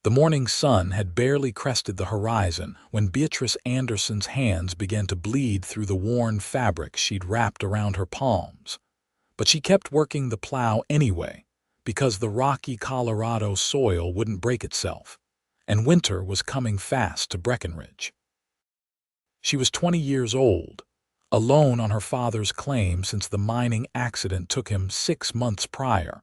The morning sun had barely crested the horizon when Beatrice Anderson's hands began to bleed through the worn fabric she'd wrapped around her palms. But she kept working the plow anyway, because the rocky Colorado soil wouldn't break itself, and winter was coming fast to Breckenridge. She was 20 years old, alone on her father's claim since the mining accident took him 6 months prior,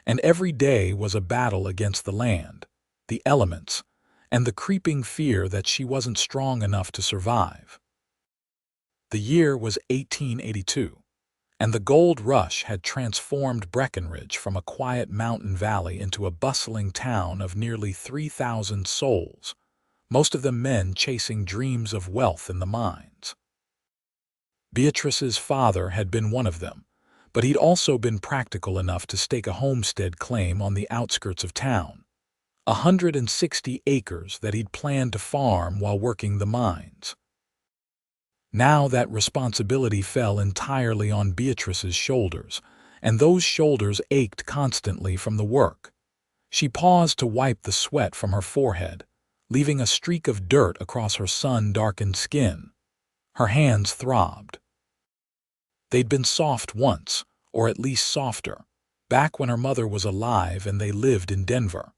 and every day was a battle against the land, the elements, and the creeping fear that she wasn't strong enough to survive. The year was 1882, and the gold rush had transformed Breckenridge from a quiet mountain valley into a bustling town of nearly 3,000 souls, most of them men chasing dreams of wealth in the mines. Beatrice's father had been one of them, but he'd also been practical enough to stake a homestead claim on the outskirts of town, 160 acres that he'd planned to farm while working the mines. Now that responsibility fell entirely on Beatrice's shoulders, and those shoulders ached constantly from the work. She paused to wipe the sweat from her forehead, leaving a streak of dirt across her sun-darkened skin. Her hands throbbed. They'd been soft once, or at least softer, back when her mother was alive and they lived in Denver.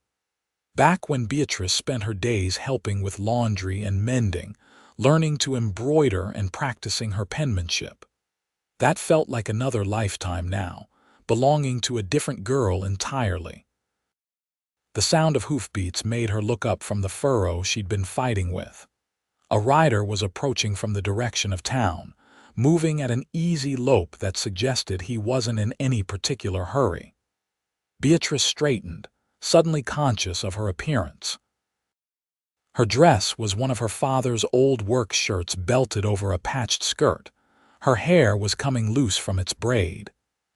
Back when Beatrice spent her days helping with laundry and mending, learning to embroider and practicing her penmanship. That felt like another lifetime now, belonging to a different girl entirely. The sound of hoofbeats made her look up from the furrow she'd been fighting with. A rider was approaching from the direction of town, moving at an easy lope that suggested he wasn't in any particular hurry. Beatrice straightened, suddenly conscious of her appearance. Her dress was one of her father's old work shirts belted over a patched skirt. Her hair was coming loose from its braid,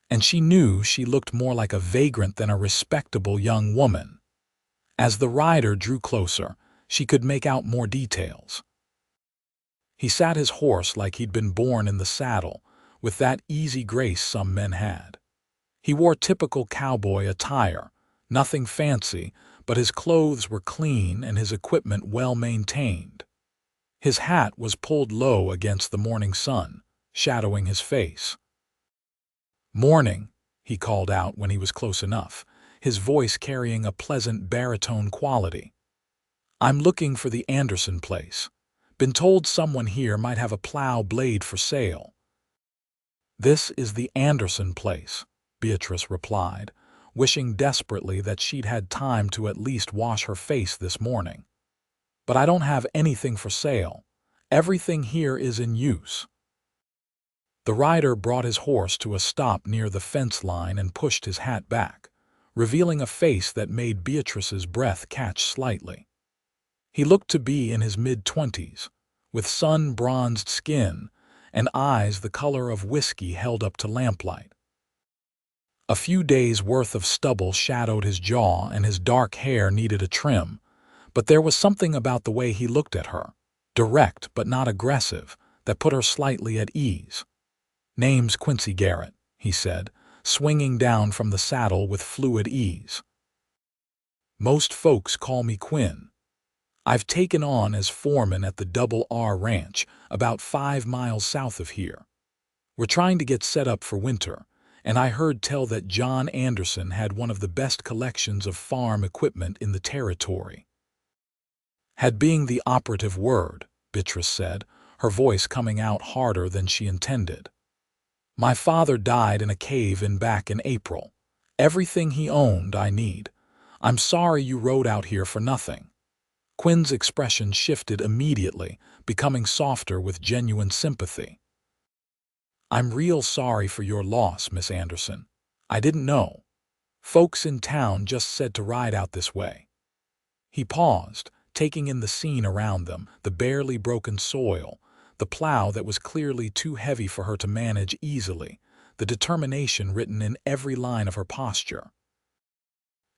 and she knew she looked more like a vagrant than a respectable young woman. As the rider drew closer, she could make out more details. He sat his horse like he'd been born in the saddle, with that easy grace some men had. He wore typical cowboy attire, nothing fancy, but his clothes were clean and his equipment well maintained. His hat was pulled low against the morning sun, shadowing his face. "Morning," he called out when he was close enough, his voice carrying a pleasant baritone quality. "I'm looking for the Anderson place. Been told someone here might have a plow blade for sale." "This is the Anderson place," Beatrice replied, wishing desperately that she'd had time to at least wash her face this morning. "But I don't have anything for sale. Everything here is in use." The rider brought his horse to a stop near the fence line and pushed his hat back, revealing a face that made Beatrice's breath catch slightly. He looked to be in his mid-20s, with sun-bronzed skin and eyes the color of whiskey held up to lamplight. A few days' worth of stubble shadowed his jaw and his dark hair needed a trim, but there was something about the way he looked at her, direct but not aggressive, that put her slightly at ease. "Name's Quincy Garrett," he said, swinging down from the saddle with fluid ease. "Most folks call me Quinn. I've taken on as foreman at the Double R Ranch, about 5 miles south of here. We're trying to get set up for winter, and I heard tell that John Anderson had one of the best collections of farm equipment in the territory." "Had being the operative word," Beatrice said, her voice coming out harder than she intended. "My father died in a cave-in back in April. Everything he owned I need. I'm sorry you rode out here for nothing." Quinn's expression shifted immediately, becoming softer with genuine sympathy. "I'm real sorry for your loss, Miss Anderson. I didn't know. Folks in town just said to ride out this way." He paused, taking in the scene around them, the barely broken soil, the plow that was clearly too heavy for her to manage easily, the determination written in every line of her posture.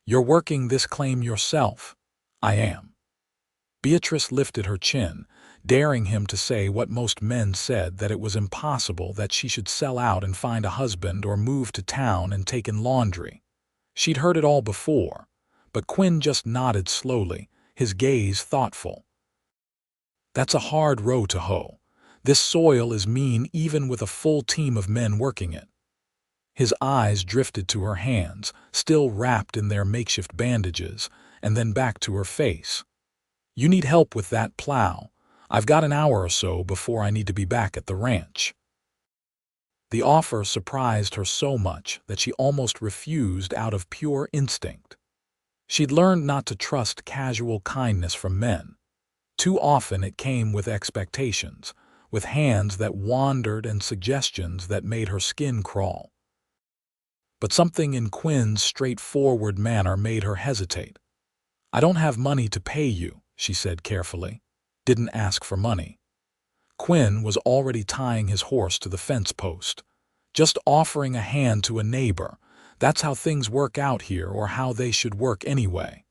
"You're working this claim yourself?" "I am." Beatrice lifted her chin, daring him to say what most men said, that it was impossible that she should sell out and find a husband or move to town and take in laundry. She'd heard it all before, but Quinn just nodded slowly, his gaze thoughtful. That's a hard row to hoe. This soil is mean even with a full team of men working it. His eyes drifted to her hands, still wrapped in their makeshift bandages, and then back to her face. You need help with that plow. I've got an hour or so before I need to be back at the ranch. The offer surprised her so much that she almost refused out of pure instinct. She'd learned not to trust casual kindness from men. Too often it came with expectations, with hands that wandered and suggestions that made her skin crawl. But something in Quinn's straightforward manner made her hesitate. I don't have money to pay you, she said carefully. Didn't ask for money. Quinn was already tying his horse to the fence post. Just offering a hand to a neighbor. That's how things work out here, or how they should work anyway.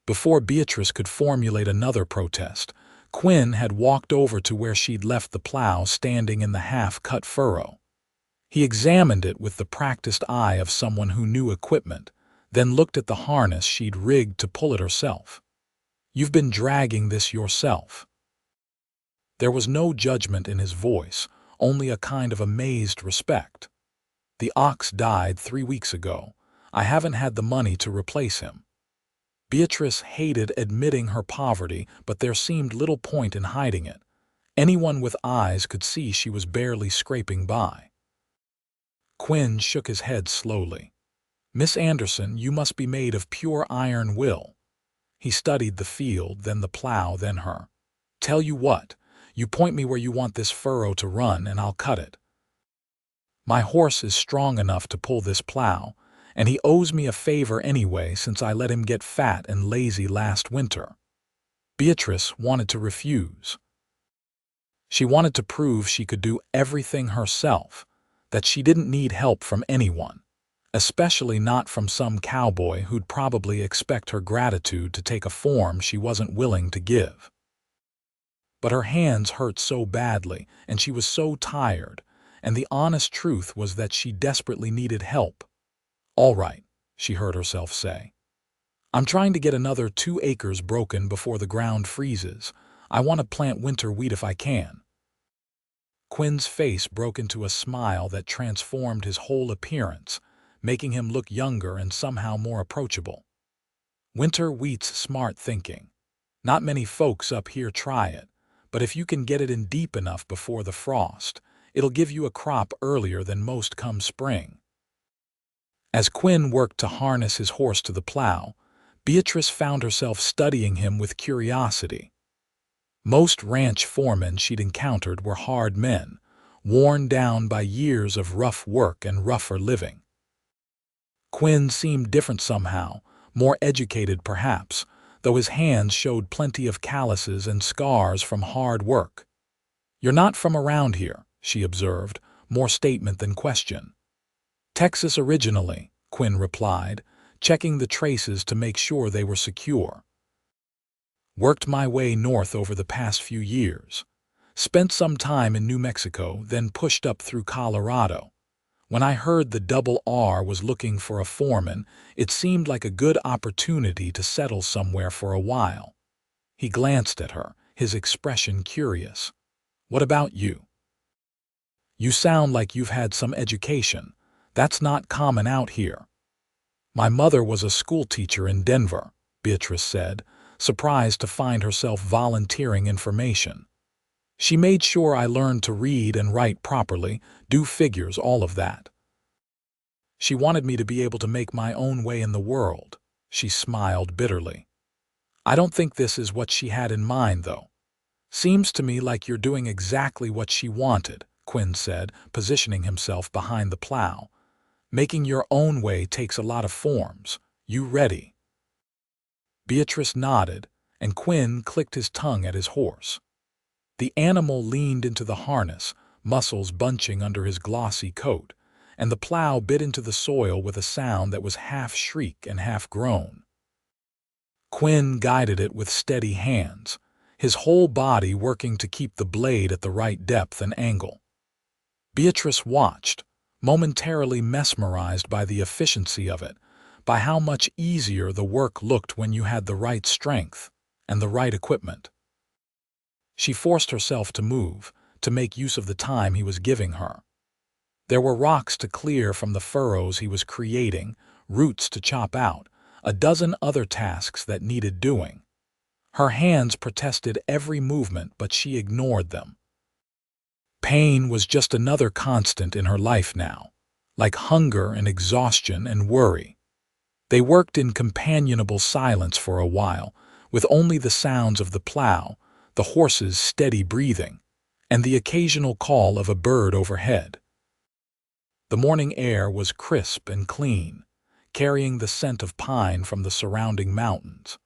Before Beatrice could formulate another protest, Quinn had walked over to where she'd left the plow standing in the half-cut furrow. He examined it with the practiced eye of someone who knew equipment, then looked at the harness she'd rigged to pull it herself. You've been dragging this yourself. There was no judgment in his voice, only a kind of amazed respect. The ox died 3 weeks ago. I haven't had the money to replace him. Beatrice hated admitting her poverty, but there seemed little point in hiding it. Anyone with eyes could see she was barely scraping by. Quinn shook his head slowly. Miss Anderson, you must be made of pure iron will. He studied the field, then the plow, then her. Tell you what, you point me where you want this furrow to run and I'll cut it. My horse is strong enough to pull this plow, and he owes me a favor anyway since I let him get fat and lazy last winter. Beatrice wanted to refuse. She wanted to prove she could do everything herself, that she didn't need help from anyone, especially not from some cowboy who'd probably expect her gratitude to take a form she wasn't willing to give. But her hands hurt so badly, and she was so tired, and the honest truth was that she desperately needed help. All right, she heard herself say. I'm trying to get another 2 acres broken before the ground freezes. I want to plant winter wheat if I can. Quinn's face broke into a smile that transformed his whole appearance, making him look younger and somehow more approachable. Winter wheat's smart thinking. Not many folks up here try it, but if you can get it in deep enough before the frost, it'll give you a crop earlier than most come spring. As Quinn worked to harness his horse to the plow, Beatrice found herself studying him with curiosity. Most ranch foremen she'd encountered were hard men, worn down by years of rough work and rougher living. Quinn seemed different somehow, more educated perhaps, though his hands showed plenty of calluses and scars from hard work. You're not from around here, she observed, more statement than question. Texas originally, Quinn replied, checking the traces to make sure they were secure. Worked my way north over the past few years. Spent some time in New Mexico, then pushed up through Colorado. When I heard the Double R was looking for a foreman, it seemed like a good opportunity to settle somewhere for a while. He glanced at her, his expression curious. What about you? You sound like you've had some education. That's not common out here. My mother was a schoolteacher in Denver, Beatrice said, surprised to find herself volunteering information. She made sure I learned to read and write properly, do figures, all of that. She wanted me to be able to make my own way in the world. She smiled bitterly. I don't think this is what she had in mind, though. Seems to me like you're doing exactly what she wanted, Quinn said, positioning himself behind the plow. Making your own way takes a lot of forms. You ready? Beatrice nodded, and Quinn clicked his tongue at his horse. The animal leaned into the harness, muscles bunching under his glossy coat, and the plow bit into the soil with a sound that was half shriek and half groan. Quinn guided it with steady hands, his whole body working to keep the blade at the right depth and angle. Beatrice watched, momentarily mesmerized by the efficiency of it, by how much easier the work looked when you had the right strength and the right equipment. She forced herself to move, to make use of the time he was giving her. There were rocks to clear from the furrows he was creating, roots to chop out, a dozen other tasks that needed doing. Her hands protested every movement, but she ignored them. Pain was just another constant in her life now, like hunger and exhaustion and worry. They worked in companionable silence for a while, with only the sounds of the plow, the horse's steady breathing, and the occasional call of a bird overhead. The morning air was crisp and clean, carrying the scent of pine from the surrounding mountains.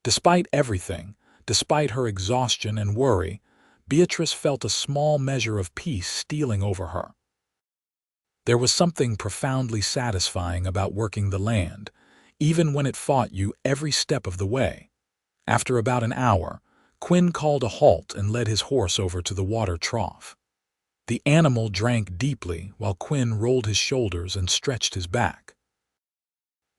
Despite everything, despite her exhaustion and worry, Beatrice felt a small measure of peace stealing over her. There was something profoundly satisfying about working the land, even when it fought you every step of the way. After about an hour, Quinn called a halt and led his horse over to the water trough. The animal drank deeply while Quinn rolled his shoulders and stretched his back.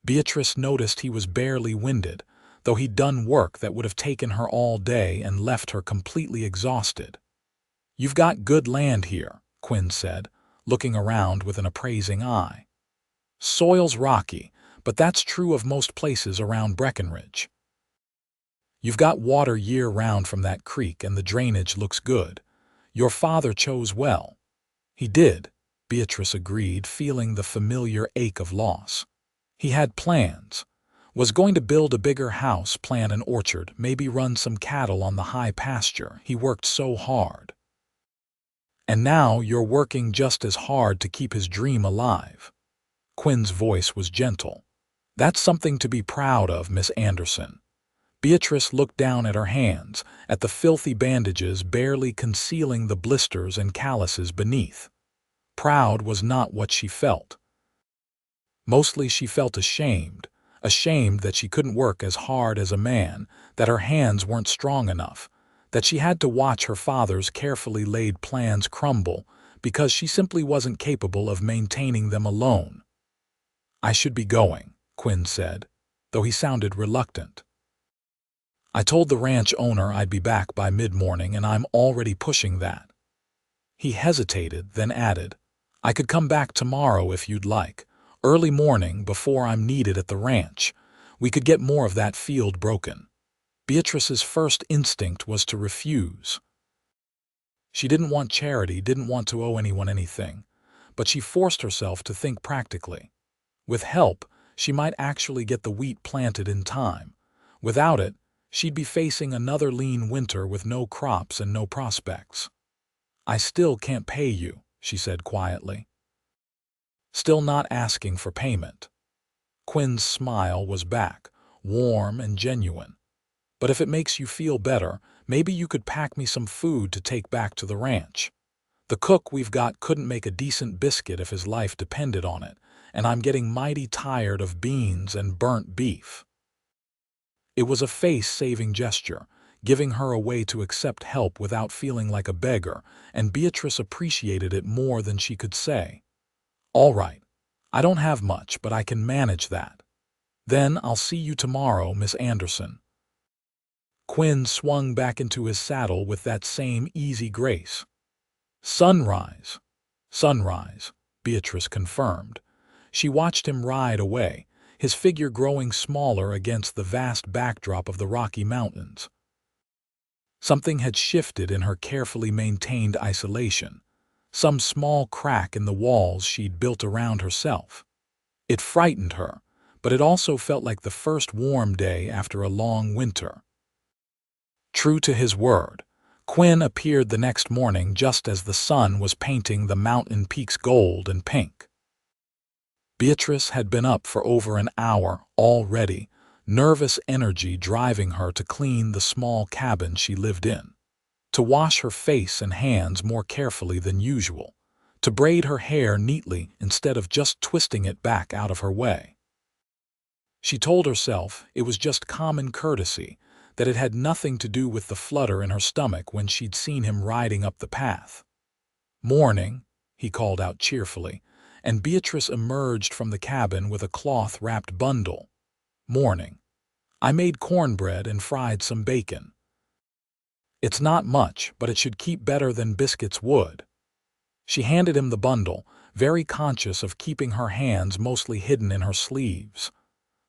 Beatrice noticed he was barely winded, though he'd done work that would have taken her all day and left her completely exhausted. "You've got good land here," Quinn said, looking around with an appraising eye. "Soil's rocky, but that's true of most places around Breckenridge. You've got water year-round from that creek and the drainage looks good. Your father chose well." "He did," Beatrice agreed, feeling the familiar ache of loss. "He had plans. Was going to build a bigger house, plant an orchard, maybe run some cattle on the high pasture. He worked so hard. And now you're working just as hard to keep his dream alive." Quinn's voice was gentle. "That's something to be proud of, Miss Anderson." Beatrice looked down at her hands, at the filthy bandages barely concealing the blisters and calluses beneath. Proud was not what she felt. Mostly she felt ashamed that she couldn't work as hard as a man, that her hands weren't strong enough, that she had to watch her father's carefully laid plans crumble because she simply wasn't capable of maintaining them alone. "I should be going," Quinn said, though he sounded reluctant. "I told the ranch owner I'd be back by mid-morning, and I'm already pushing that." He hesitated, then added, "I could come back tomorrow if you'd like, early morning before I'm needed at the ranch. We could get more of that field broken." Beatrice's first instinct was to refuse. She didn't want charity, didn't want to owe anyone anything, but she forced herself to think practically. With help, she might actually get the wheat planted in time. Without it, she'd be facing another lean winter with no crops and no prospects. "I still can't pay you," she said quietly. Still not asking for payment. Quinn's smile was back, warm and genuine. "But if it makes you feel better, maybe you could pack me some food to take back to the ranch. The cook we've got couldn't make a decent biscuit if his life depended on it, and I'm getting mighty tired of beans and burnt beef." It was a face-saving gesture, giving her a way to accept help without feeling like a beggar, and Beatrice appreciated it more than she could say. "All right. I don't have much, but I can manage that. Then I'll see you tomorrow, Miss Anderson." Quinn swung back into his saddle with that same easy grace. "Sunrise." "Sunrise," Beatrice confirmed. She watched him ride away, his figure growing smaller against the vast backdrop of the Rocky Mountains. Something had shifted in her carefully maintained isolation, some small crack in the walls she'd built around herself. It frightened her, but it also felt like the first warm day after a long winter. True to his word, Quinn appeared the next morning just as the sun was painting the mountain peaks gold and pink. Beatrice had been up for over an hour already, nervous energy driving her to clean the small cabin she lived in, to wash her face and hands more carefully than usual, to braid her hair neatly instead of just twisting it back out of her way. She told herself it was just common courtesy, that it had nothing to do with the flutter in her stomach when she'd seen him riding up the path. "Morning," he called out cheerfully, and Beatrice emerged from the cabin with a cloth-wrapped bundle. "Morning. I made cornbread and fried some bacon. It's not much, but it should keep better than biscuits would." She handed him the bundle, very conscious of keeping her hands mostly hidden in her sleeves.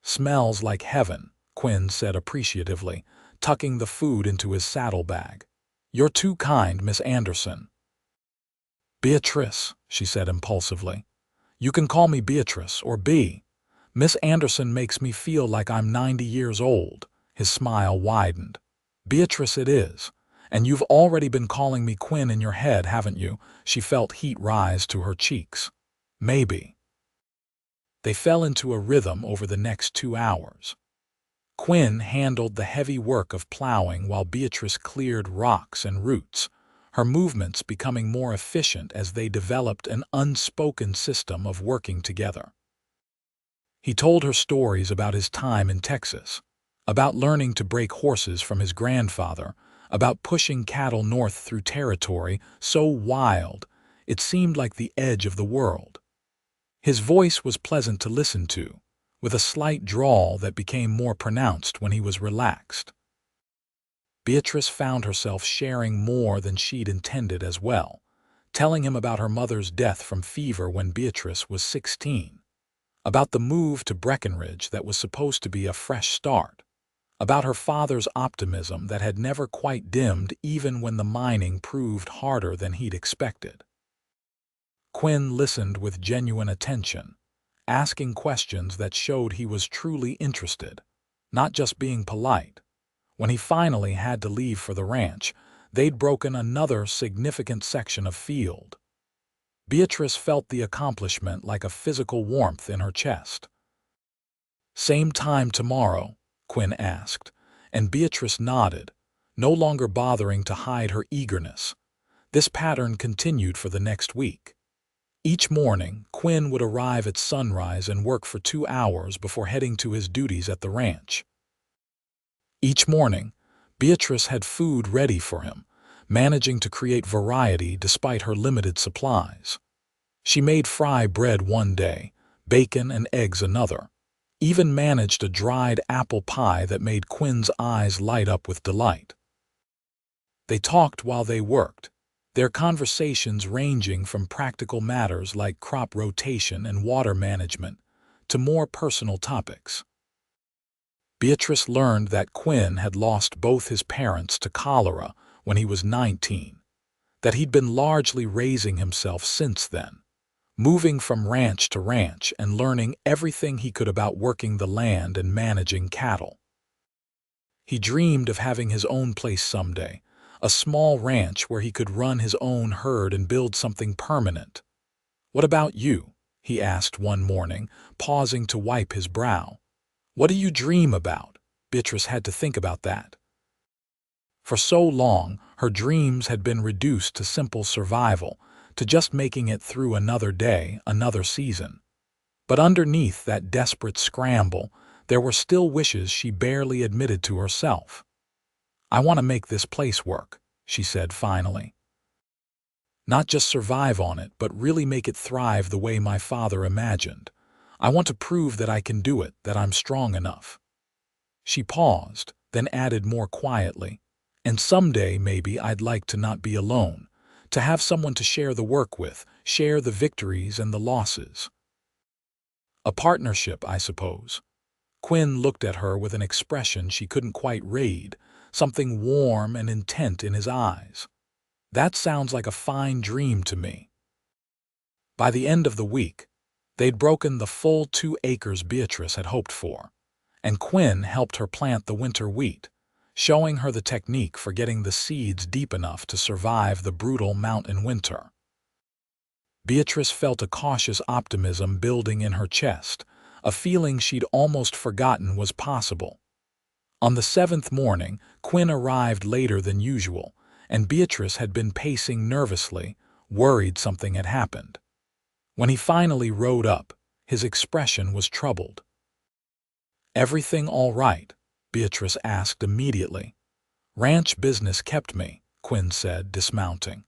"Smells like heaven," Quinn said appreciatively, tucking the food into his saddlebag. "You're too kind, Miss Anderson." "Beatrice," she said impulsively. "You can call me Beatrice or B. Miss Anderson makes me feel like I'm 90 years old." His smile widened. "Beatrice it is. And you've already been calling me Quinn in your head, haven't you?" She felt heat rise to her cheeks. "Maybe." They fell into a rhythm over the next 2 hours. Quinn handled the heavy work of plowing while Beatrice cleared rocks and roots, her movements becoming more efficient as they developed an unspoken system of working together. He told her stories about his time in Texas, about learning to break horses from his grandfather, about pushing cattle north through territory so wild it seemed like the edge of the world. His voice was pleasant to listen to, with a slight drawl that became more pronounced when he was relaxed. Beatrice found herself sharing more than she'd intended as well, telling him about her mother's death from fever when Beatrice was 16, about the move to Breckenridge that was supposed to be a fresh start, about her father's optimism that had never quite dimmed even when the mining proved harder than he'd expected. Quinn listened with genuine attention, asking questions that showed he was truly interested, not just being polite. When he finally had to leave for the ranch, they'd broken another significant section of field. Beatrice felt the accomplishment like a physical warmth in her chest. "Same time tomorrow?" Quinn asked, and Beatrice nodded, no longer bothering to hide her eagerness. This pattern continued for the next week. Each morning, Quinn would arrive at sunrise and work for 2 hours before heading to his duties at the ranch. Each morning, Beatrice had food ready for him, managing to create variety despite her limited supplies. She made fry bread one day, bacon and eggs another, even managed a dried apple pie that made Quinn's eyes light up with delight. They talked while they worked, their conversations ranging from practical matters like crop rotation and water management to more personal topics. Beatrice learned that Quinn had lost both his parents to cholera when he was 19, that he'd been largely raising himself since then, moving from ranch to ranch and learning everything he could about working the land and managing cattle. He dreamed of having his own place someday, a small ranch where he could run his own herd and build something permanent. "What about you?" he asked one morning, pausing to wipe his brow. "What do you dream about?" Beatrice had to think about that. For so long, her dreams had been reduced to simple survival, to just making it through another day, another season. But underneath that desperate scramble, there were still wishes she barely admitted to herself. "I want to make this place work," she said finally. "Not just survive on it, but really make it thrive the way my father imagined. I want to prove that I can do it, that I'm strong enough." She paused, then added more quietly, "And someday maybe I'd like to not be alone, to have someone to share the work with, share the victories and the losses. A partnership, I suppose." Quinn looked at her with an expression she couldn't quite read, something warm and intent in his eyes. "That sounds like a fine dream to me." By the end of the week, they'd broken the full 2 acres Beatrice had hoped for, and Quinn helped her plant the winter wheat, showing her the technique for getting the seeds deep enough to survive the brutal mountain winter. Beatrice felt a cautious optimism building in her chest, a feeling she'd almost forgotten was possible. On the 7th morning, Quinn arrived later than usual, and Beatrice had been pacing nervously, worried something had happened. When he finally rode up, his expression was troubled. "Everything all right?" Beatrice asked immediately. "Ranch business kept me," Quinn said, dismounting.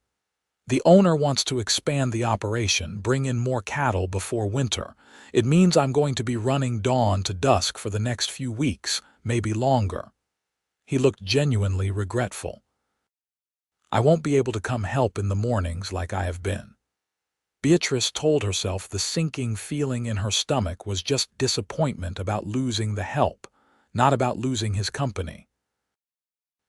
The owner wants to expand the operation, bring in more cattle before winter. It means I'm going to be running dawn to dusk for the next few weeks, maybe longer. He looked genuinely regretful. I won't be able to come help in the mornings like I have been. Beatrice told herself the sinking feeling in her stomach was just disappointment about losing the help, not about losing his company.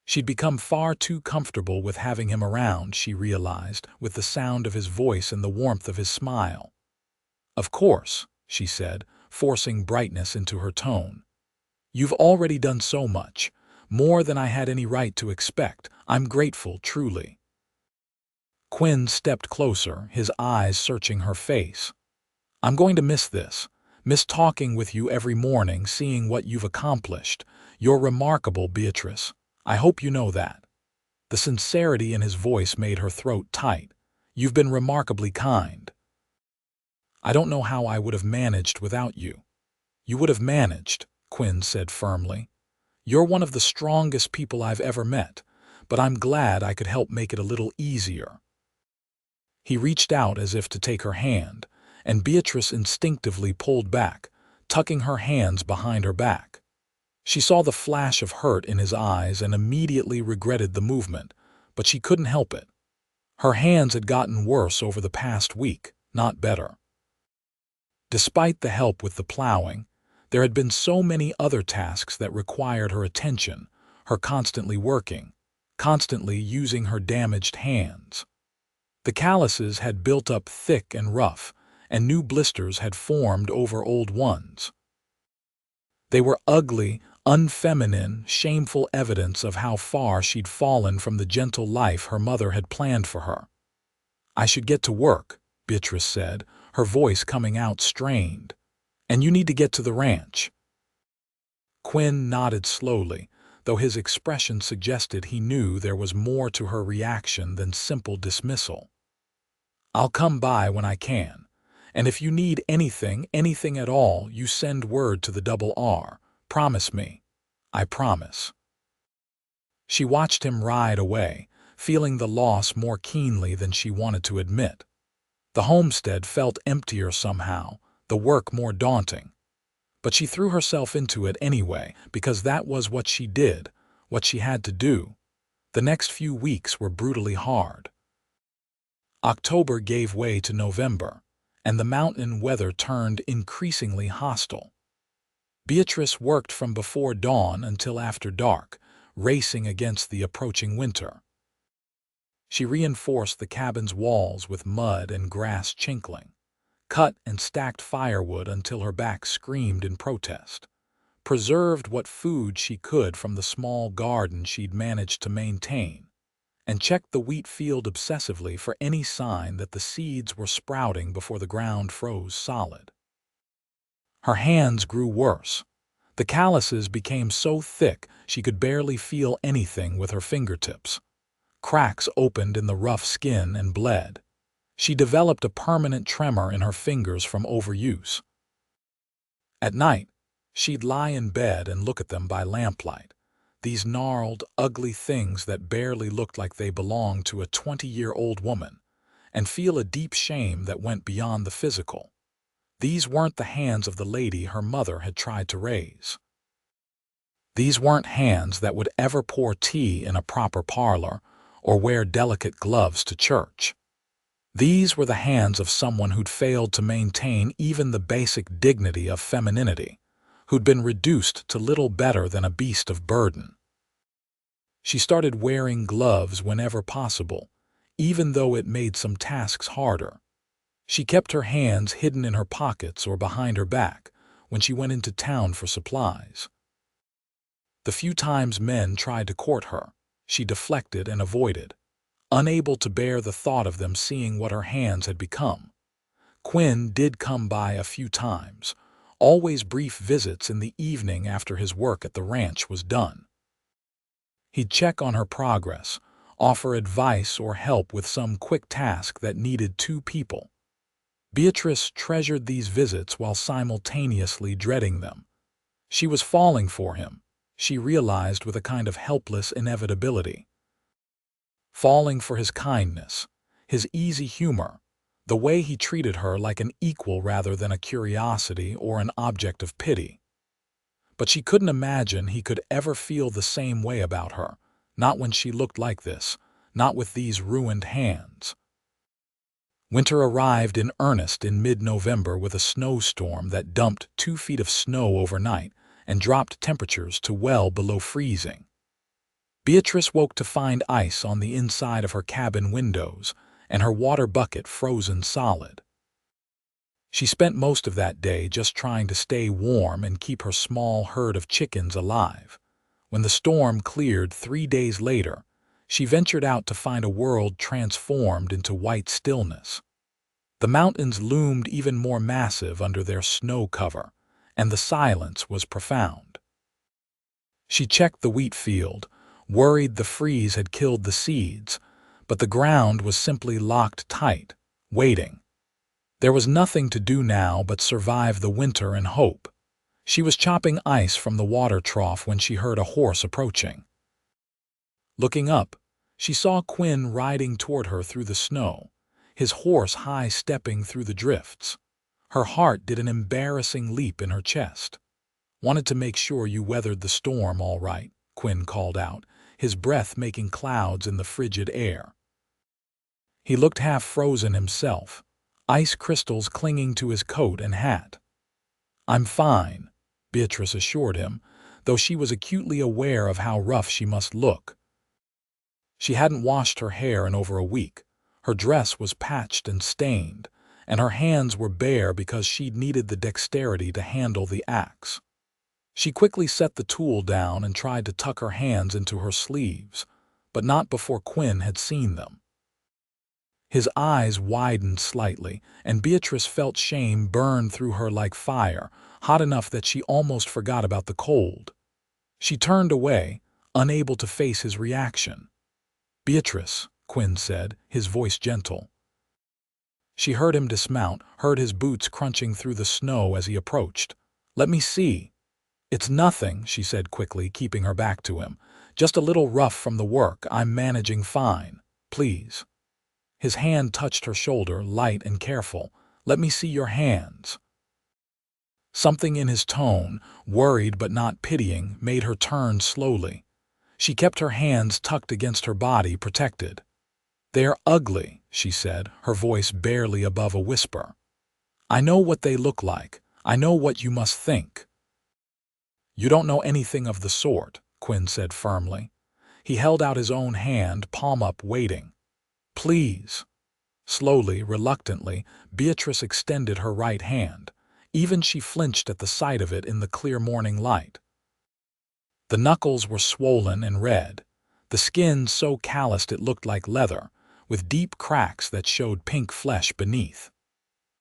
She'd become far too comfortable with having him around, she realized, with the sound of his voice and the warmth of his smile. Of course, she said, forcing brightness into her tone. You've already done so much, more than I had any right to expect. I'm grateful, truly. Quinn stepped closer, his eyes searching her face. I'm going to miss this. Miss talking with you every morning, seeing what you've accomplished. You're remarkable, Beatrice. I hope you know that. The sincerity in his voice made her throat tight. You've been remarkably kind. I don't know how I would have managed without you. You would have managed, Quinn said firmly. You're one of the strongest people I've ever met, but I'm glad I could help make it a little easier. He reached out as if to take her hand, and Beatrice instinctively pulled back, tucking her hands behind her back. She saw the flash of hurt in his eyes and immediately regretted the movement, but she couldn't help it. Her hands had gotten worse over the past week, not better. Despite the help with the plowing, there had been so many other tasks that required her attention, her constantly working, constantly using her damaged hands. The calluses had built up thick and rough, and new blisters had formed over old ones. They were ugly, unfeminine, shameful evidence of how far she'd fallen from the gentle life her mother had planned for her. I should get to work, Beatrice said, her voice coming out strained. And you need to get to the ranch. Quinn nodded slowly, though his expression suggested he knew there was more to her reaction than simple dismissal. I'll come by when I can, and if you need anything at all, you send word to the Double R. Promise me. I promise. She watched him ride away, feeling the loss more keenly than she wanted to admit. The homestead felt emptier somehow, the work more daunting. But she threw herself into it anyway, because that was what she did, what she had to do. The next few weeks were brutally hard. October gave way to November, and the mountain weather turned increasingly hostile. Beatrice worked from before dawn until after dark, racing against the approaching winter. She reinforced the cabin's walls with mud and grass chinkling, cut and stacked firewood until her back screamed in protest, preserved what food she could from the small garden she'd managed to maintain, and checked the wheat field obsessively for any sign that the seeds were sprouting before the ground froze solid. Her hands grew worse. The calluses became so thick she could barely feel anything with her fingertips. Cracks opened in the rough skin and bled. She developed a permanent tremor in her fingers from overuse. At night, she'd lie in bed and look at them by lamplight, these gnarled, ugly things that barely looked like they belonged to a 20-year-old woman, and feel a deep shame that went beyond the physical. These weren't the hands of the lady her mother had tried to raise. These weren't hands that would ever pour tea in a proper parlor or wear delicate gloves to church. These were the hands of someone who'd failed to maintain even the basic dignity of femininity, who'd been reduced to little better than a beast of burden. She started wearing gloves whenever possible, even though it made some tasks harder. She kept her hands hidden in her pockets or behind her back when she went into town for supplies. The few times men tried to court her, she deflected and avoided, unable to bear the thought of them seeing what her hands had become. Quinn did come by a few times, always brief visits in the evening after his work at the ranch was done. He'd check on her progress, offer advice or help with some quick task that needed two people. Beatrice treasured these visits while simultaneously dreading them. She was falling for him, she realized with a kind of helpless inevitability. Falling for his kindness, his easy humor, the way he treated her like an equal rather than a curiosity or an object of pity. But she couldn't imagine he could ever feel the same way about her, not when she looked like this, not with these ruined hands. Winter arrived in earnest in mid-November with a snowstorm that dumped 2 feet of snow overnight and dropped temperatures to well below freezing. Beatrice woke to find ice on the inside of her cabin windows and her water bucket frozen solid. She spent most of that day just trying to stay warm and keep her small herd of chickens alive. When the storm cleared 3 days later, she ventured out to find a world transformed into white stillness. The mountains loomed even more massive under their snow cover, and the silence was profound. She checked the wheat field, worried the freeze had killed the seeds, but the ground was simply locked tight, waiting. There was nothing to do now but survive the winter and hope. She was chopping ice from the water trough when she heard a horse approaching. Looking up, she saw Quinn riding toward her through the snow, his horse high-stepping through the drifts. Her heart did an embarrassing leap in her chest. "Wanted to make sure you weathered the storm all right," Quinn called out, his breath making clouds in the frigid air. He looked half-frozen himself, ice crystals clinging to his coat and hat. "I'm fine," Beatrice assured him, though she was acutely aware of how rough she must look. She hadn't washed her hair in over a week. Her dress was patched and stained, and her hands were bare because she'd needed the dexterity to handle the axe. She quickly set the tool down and tried to tuck her hands into her sleeves, but not before Quinn had seen them. His eyes widened slightly, and Beatrice felt shame burn through her like fire, hot enough that she almost forgot about the cold. She turned away, unable to face his reaction. "Beatrice," Quinn said, his voice gentle. She heard him dismount, heard his boots crunching through the snow as he approached. "Let me see." "It's nothing," she said quickly, keeping her back to him. "Just a little rough from the work. I'm managing fine. Please." His hand touched her shoulder, light and careful. "Let me see your hands." Something in his tone, worried but not pitying, made her turn slowly. She kept her hands tucked against her body, protected. "They're ugly," she said, her voice barely above a whisper. "I know what they look like. I know what you must think." "You don't know anything of the sort," Quinn said firmly. He held out his own hand, palm up, waiting. "Please." Slowly, reluctantly, Beatrice extended her right hand. Even she flinched at the sight of it in the clear morning light. The knuckles were swollen and red, the skin so calloused it looked like leather, with deep cracks that showed pink flesh beneath.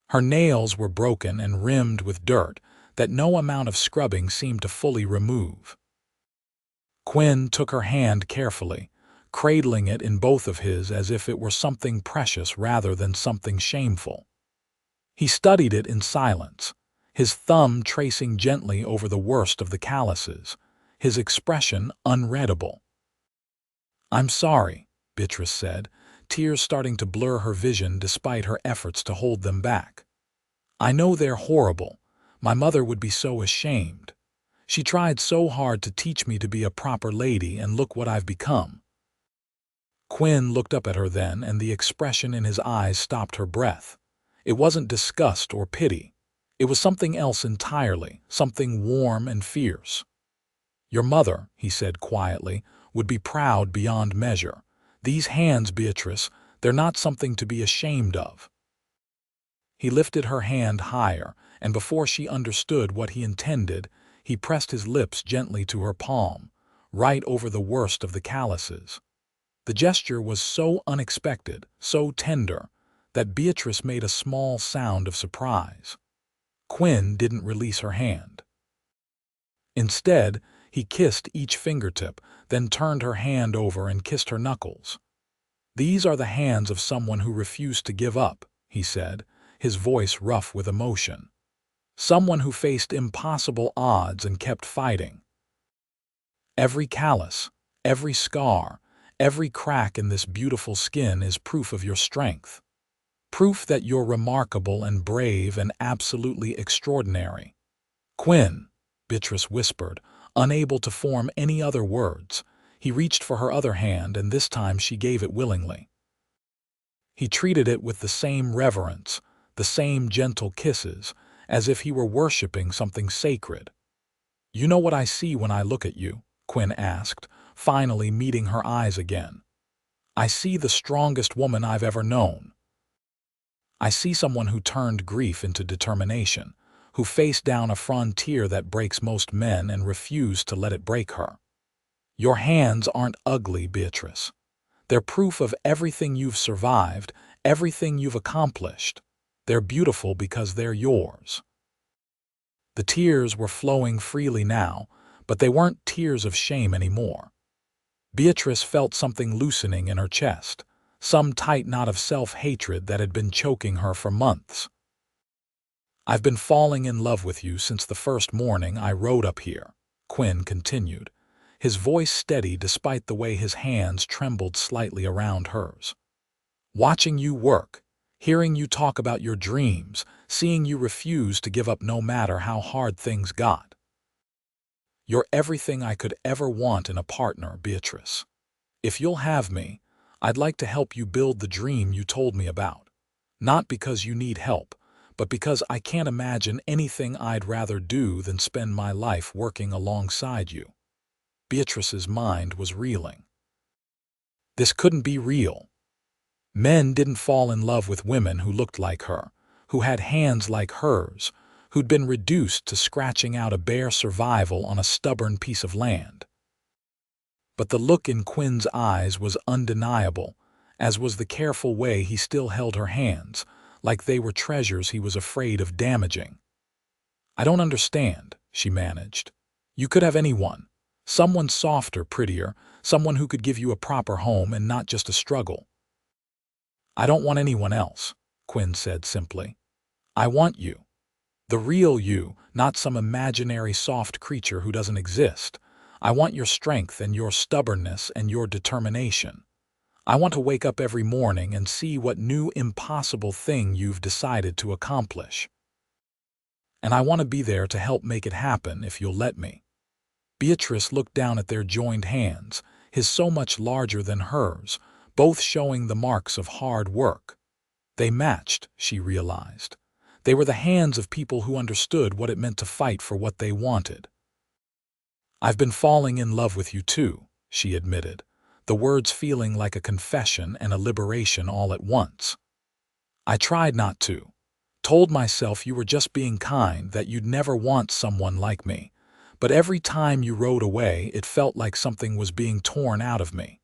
Her nails were broken and rimmed with dirt that no amount of scrubbing seemed to fully remove. Quinn took her hand carefully, cradling it in both of his as if it were something precious rather than something shameful. He studied it in silence, his thumb tracing gently over the worst of the calluses, his expression unreadable. "I'm sorry," Beatrice said, tears starting to blur her vision despite her efforts to hold them back. "I know they're horrible. My mother would be so ashamed. She tried so hard to teach me to be a proper lady, and look what I've become." Quinn looked up at her then, and the expression in his eyes stopped her breath. It wasn't disgust or pity. It was something else entirely, something warm and fierce. "Your mother," he said quietly, "would be proud beyond measure. These hands, Beatrice, they're not something to be ashamed of." He lifted her hand higher, and before she understood what he intended, he pressed his lips gently to her palm, right over the worst of the calluses. The gesture was so unexpected, so tender, that Beatrice made a small sound of surprise. Quinn didn't release her hand. Instead, he kissed each fingertip, then turned her hand over and kissed her knuckles. "These are the hands of someone who refused to give up," he said, his voice rough with emotion. "Someone who faced impossible odds and kept fighting. Every callus, every scar, Every crack in this beautiful skin is proof of your strength. Proof that you're remarkable and brave and absolutely extraordinary." "Quinn," Beatrice whispered, unable to form any other words. He reached for her other hand, and this time she gave it willingly. He treated it with the same reverence, the same gentle kisses, as if he were worshipping something sacred. "You know what I see when I look at you?" Quinn asked, finally meeting her eyes again. "I see the strongest woman I've ever known. I see someone who turned grief into determination, who faced down a frontier that breaks most men and refused to let it break her. Your hands aren't ugly, Beatrice. They're proof of everything you've survived, everything you've accomplished. They're beautiful because they're yours." The tears were flowing freely now, but they weren't tears of shame anymore. Beatrice felt something loosening in her chest, some tight knot of self-hatred that had been choking her for months. "I've been falling in love with you since the first morning I rode up here," Quinn continued, his voice steady despite the way his hands trembled slightly around hers. "Watching you work, hearing you talk about your dreams, seeing you refuse to give up no matter how hard things got. You're everything I could ever want in a partner, Beatrice. If you'll have me, I'd like to help you build the dream you told me about. Not because you need help, but because I can't imagine anything I'd rather do than spend my life working alongside you." Beatrice's mind was reeling. This couldn't be real. Men didn't fall in love with women who looked like her, who had hands like hers, who'd been reduced to scratching out a bare survival on a stubborn piece of land. But the look in Quinn's eyes was undeniable, as was the careful way he still held her hands, like they were treasures he was afraid of damaging. "I don't understand," she managed. "You could have anyone. Someone softer, prettier, someone who could give you a proper home and not just a struggle." "I don't want anyone else," Quinn said simply. "I want you. The real you, not some imaginary soft creature who doesn't exist. I want your strength and your stubbornness and your determination. I want to wake up every morning and see what new impossible thing you've decided to accomplish. And I want to be there to help make it happen if you'll let me." Beatrice looked down at their joined hands, his so much larger than hers, both showing the marks of hard work. They matched, she realized. They were the hands of people who understood what it meant to fight for what they wanted. "I've been falling in love with you too," she admitted, the words feeling like a confession and a liberation all at once. "I tried not to. Told myself you were just being kind, that you'd never want someone like me. But every time you rode away, it felt like something was being torn out of me."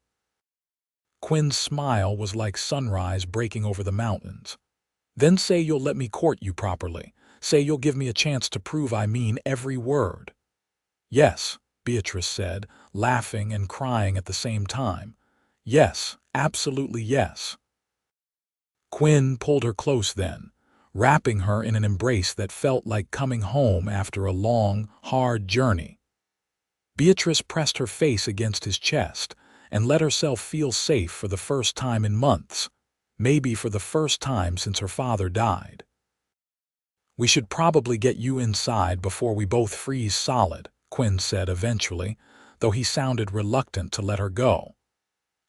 Quinn's smile was like sunrise breaking over the mountains. "Then say you'll let me court you properly. Say you'll give me a chance to prove I mean every word." "Yes," Beatrice said, laughing and crying at the same time. "Yes, absolutely yes." Quinn pulled her close then, wrapping her in an embrace that felt like coming home after a long, hard journey. Beatrice pressed her face against his chest and let herself feel safe for the first time in months, maybe for the first time since her father died. "We should probably get you inside before we both freeze solid," Quinn said eventually, though he sounded reluctant to let her go.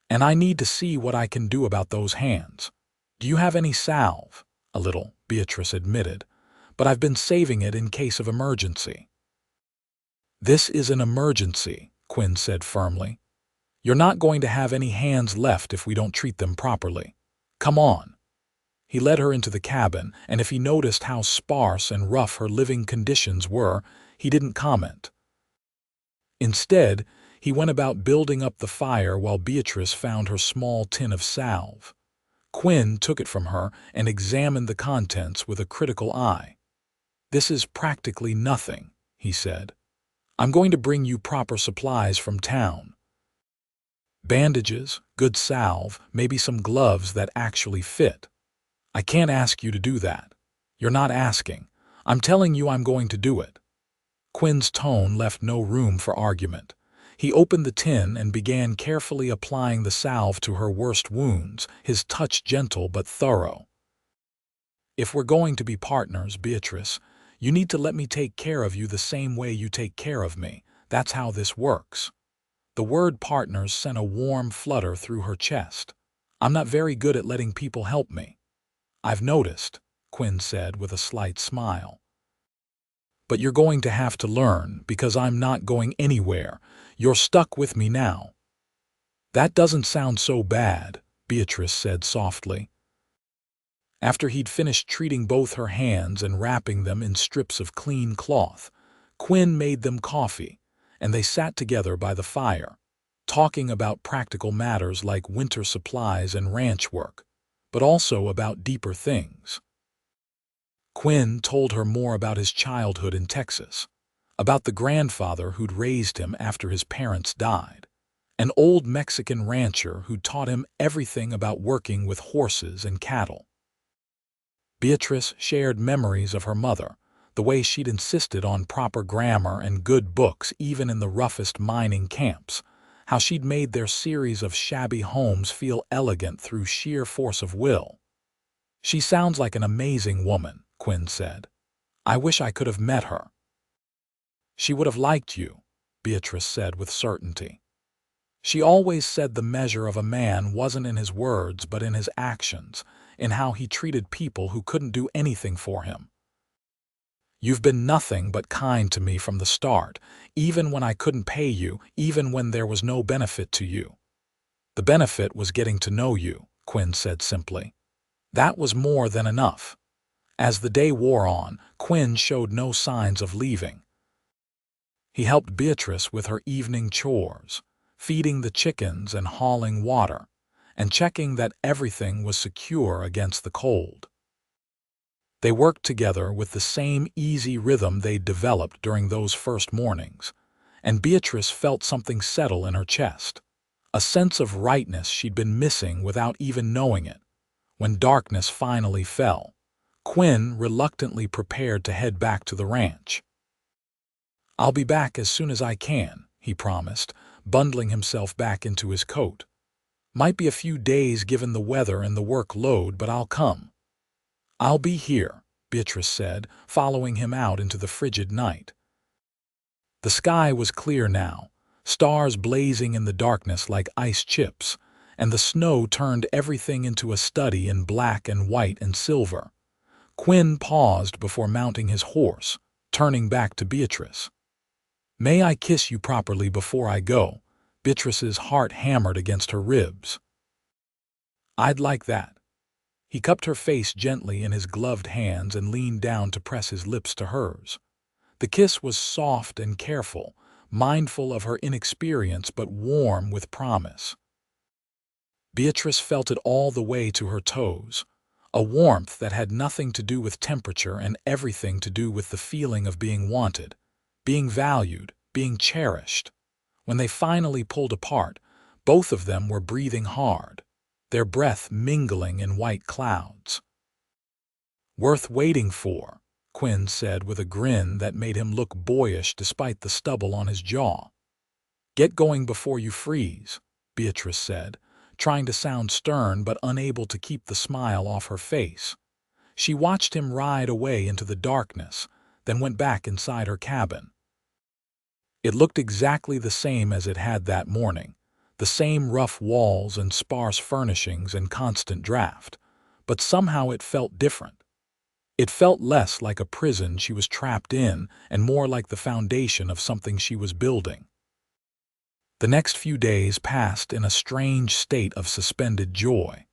"And I need to see what I can do about those hands. Do you have any salve?" "A little," Beatrice admitted, "but I've been saving it in case of emergency." "This is an emergency," Quinn said firmly. "You're not going to have any hands left if we don't treat them properly. Come on." He led her into the cabin, and if he noticed how sparse and rough her living conditions were, he didn't comment. Instead, he went about building up the fire while Beatrice found her small tin of salve. Quinn took it from her and examined the contents with a critical eye. "This is practically nothing," he said. "I'm going to bring you proper supplies from town. Bandages, good salve, maybe some gloves that actually fit. I can't ask you to do that. You're not asking. I'm telling you I'm going to do it." Quinn's tone left no room for argument. He opened the tin and began carefully applying the salve to her worst wounds, his touch gentle but thorough. "If we're going to be partners, Beatrice, you need to let me take care of you the same way you take care of me. That's how this works." The word partners sent a warm flutter through her chest. "I'm not very good at letting people help me." "I've noticed," Quinn said with a slight smile. "But you're going to have to learn, because I'm not going anywhere. You're stuck with me now." "That doesn't sound so bad," Beatrice said softly. After he'd finished treating both her hands and wrapping them in strips of clean cloth, Quinn made them coffee, and they sat together by the fire, talking about practical matters like winter supplies and ranch work, but also about deeper things. Quinn told her more about his childhood in Texas, about the grandfather who'd raised him after his parents died, an old Mexican rancher who'd taught him everything about working with horses and cattle. Beatrice shared memories of her mother, the way she'd insisted on proper grammar and good books even in the roughest mining camps, how she'd made their series of shabby homes feel elegant through sheer force of will. "She sounds like an amazing woman," Quinn said. "I wish I could have met her." "She would have liked you," Beatrice said with certainty. She always said the measure of a man wasn't in his words but in his actions, in how he treated people who couldn't do anything for him. "You've been nothing but kind to me from the start, even when I couldn't pay you, even when there was no benefit to you." "The benefit was getting to know you," Quinn said simply. "That was more than enough." As the day wore on, Quinn showed no signs of leaving. He helped Beatrice with her evening chores, feeding the chickens and hauling water, and checking that everything was secure against the cold. They worked together with the same easy rhythm they'd developed during those first mornings, and Beatrice felt something settle in her chest, a sense of rightness she'd been missing without even knowing it. When darkness finally fell, Quinn reluctantly prepared to head back to the ranch. "I'll be back as soon as I can," he promised, bundling himself back into his coat. "Might be a few days given the weather and the workload, but I'll come." "I'll be here," Beatrice said, following him out into the frigid night. The sky was clear now, stars blazing in the darkness like ice chips, and the snow turned everything into a study in black and white and silver. Quinn paused before mounting his horse, turning back to Beatrice. "May I kiss you properly before I go?" Beatrice's heart hammered against her ribs. "I'd like that." He cupped her face gently in his gloved hands and leaned down to press his lips to hers. The kiss was soft and careful, mindful of her inexperience but warm with promise. Beatrice felt it all the way to her toes, a warmth that had nothing to do with temperature and everything to do with the feeling of being wanted, being valued, being cherished. When they finally pulled apart, both of them were breathing hard, their breath mingling in white clouds. "Worth waiting for," Quinn said with a grin that made him look boyish despite the stubble on his jaw. "Get going before you freeze," Beatrice said, trying to sound stern but unable to keep the smile off her face. She watched him ride away into the darkness, then went back inside her cabin. It looked exactly the same as it had that morning, the same rough walls and sparse furnishings and constant draft, but somehow it felt different. It felt less like a prison she was trapped in and more like the foundation of something she was building. The next few days passed in a strange state of suspended joy.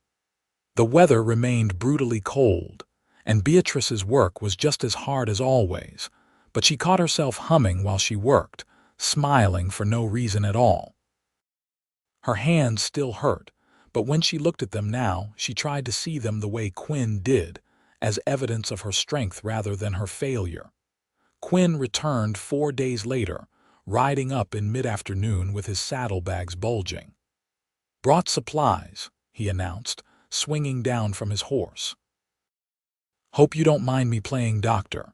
The weather remained brutally cold, and Beatrice's work was just as hard as always, but she caught herself humming while she worked, smiling for no reason at all. Her hands still hurt, but when she looked at them now, she tried to see them the way Quinn did, as evidence of her strength rather than her failure. Quinn returned 4 days later, riding up in mid-afternoon with his saddlebags bulging. "Brought supplies," he announced, swinging down from his horse. "Hope you don't mind me playing doctor."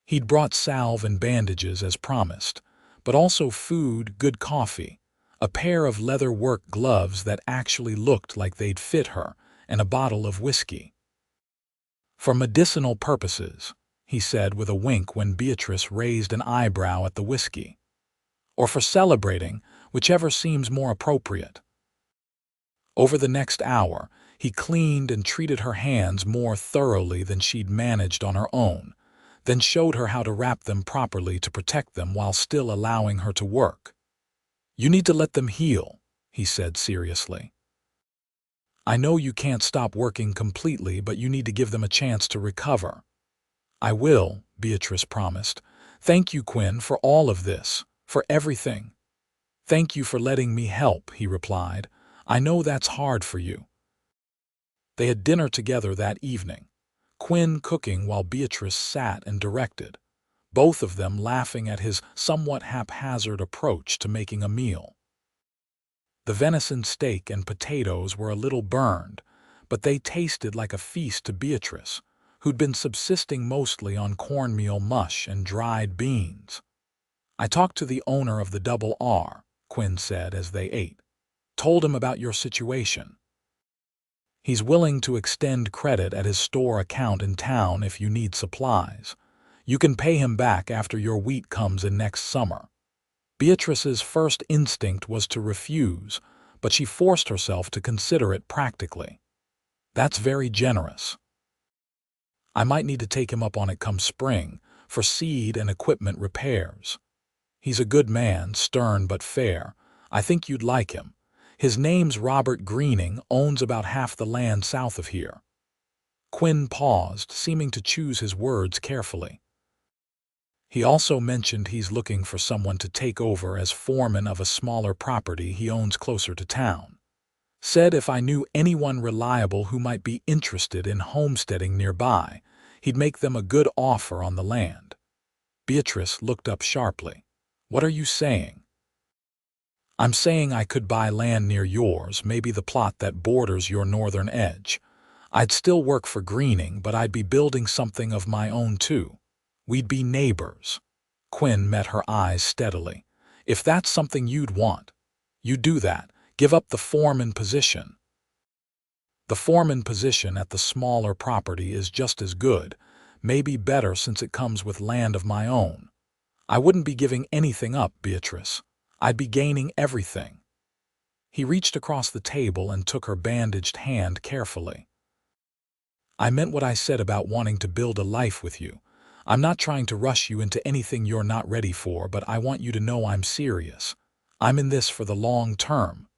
He'd brought salve and bandages as promised, but also food, good coffee, a pair of leather work gloves that actually looked like they'd fit her, and a bottle of whiskey. "For medicinal purposes," he said with a wink when Beatrice raised an eyebrow at the whiskey. "Or for celebrating, whichever seems more appropriate." Over the next hour, he cleaned and treated her hands more thoroughly than she'd managed on her own, then showed her how to wrap them properly to protect them while still allowing her to work. "You need to let them heal," he said seriously. "I know you can't stop working completely, but you need to give them a chance to recover." "I will," Beatrice promised. "Thank you, Quinn, for all of this, for everything." "Thank you for letting me help," he replied. "I know that's hard for you." They had dinner together that evening, Quinn cooking while Beatrice sat and directed, both of them laughing at his somewhat haphazard approach to making a meal. The venison steak and potatoes were a little burned, but they tasted like a feast to Beatrice, who'd been subsisting mostly on cornmeal mush and dried beans. "I talked to the owner of the Double R," Quinn said as they ate. "Told him about your situation. He's willing to extend credit at his store account in town if you need supplies. You can pay him back after your wheat comes in next summer." Beatrice's first instinct was to refuse, but she forced herself to consider it practically. "That's very generous. I might need to take him up on it come spring, for seed and equipment repairs. He's a good man, stern but fair. I think you'd like him. His name's Robert Greening, owns about half the land south of here." Quinn paused, seeming to choose his words carefully. "He also mentioned he's looking for someone to take over as foreman of a smaller property he owns closer to town. Said if I knew anyone reliable who might be interested in homesteading nearby, he'd make them a good offer on the land." Beatrice looked up sharply. "What are you saying?" "I'm saying I could buy land near yours, maybe the plot that borders your northern edge. I'd still work for Greening, but I'd be building something of my own too. We'd be neighbors." Quinn met her eyes steadily. "If that's something you'd want, you do that. Give up the foreman position." "The foreman position at the smaller property is just as good, maybe better since it comes with land of my own. I wouldn't be giving anything up, Beatrice. I'd be gaining everything." He reached across the table and took her bandaged hand carefully. "I meant what I said about wanting to build a life with you. I'm not trying to rush you into anything you're not ready for, but I want you to know I'm serious. I'm in this for the long term."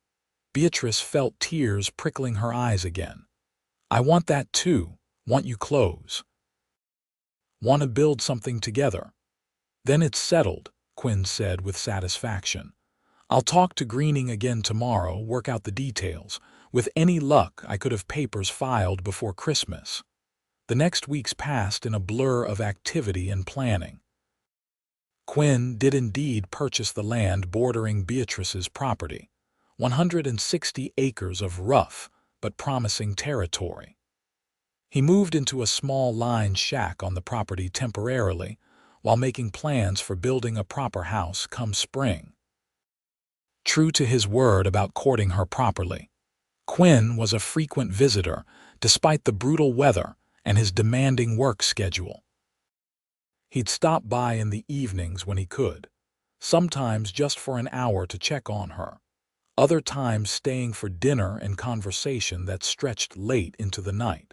Beatrice felt tears prickling her eyes again. "I want that too. Want you close. Want to build something together." "Then it's settled," Quinn said with satisfaction. "I'll talk to Greening again tomorrow, work out the details. With any luck, I could have papers filed before Christmas." The next weeks passed in a blur of activity and planning. Quinn did indeed purchase the land bordering Beatrice's property, 160 acres of rough but promising territory. He moved into a small line shack on the property temporarily, while making plans for building a proper house come spring. True to his word about courting her properly, Quinn was a frequent visitor despite the brutal weather and his demanding work schedule. He'd stop by in the evenings when he could, sometimes just for an hour to check on her, other times staying for dinner and conversation that stretched late into the night.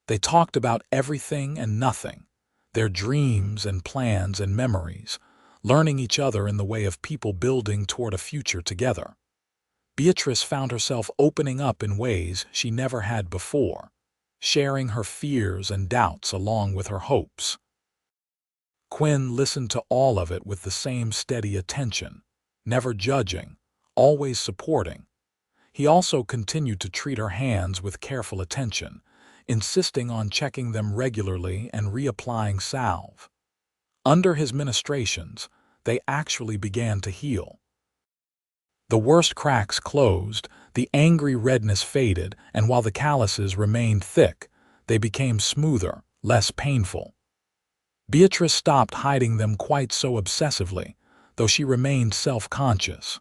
They talked about everything and nothing, their dreams and plans and memories, learning each other in the way of people building toward a future together. Beatrice found herself opening up in ways she never had before, sharing her fears and doubts along with her hopes. Quinn listened to all of it with the same steady attention, never judging, always supporting. He also continued to treat her hands with careful attention, insisting on checking them regularly and reapplying salve. Under his ministrations, they actually began to heal. The worst cracks closed, the angry redness faded, and while the calluses remained thick, they became smoother, less painful. Beatrice stopped hiding them quite so obsessively, though she remained self-conscious.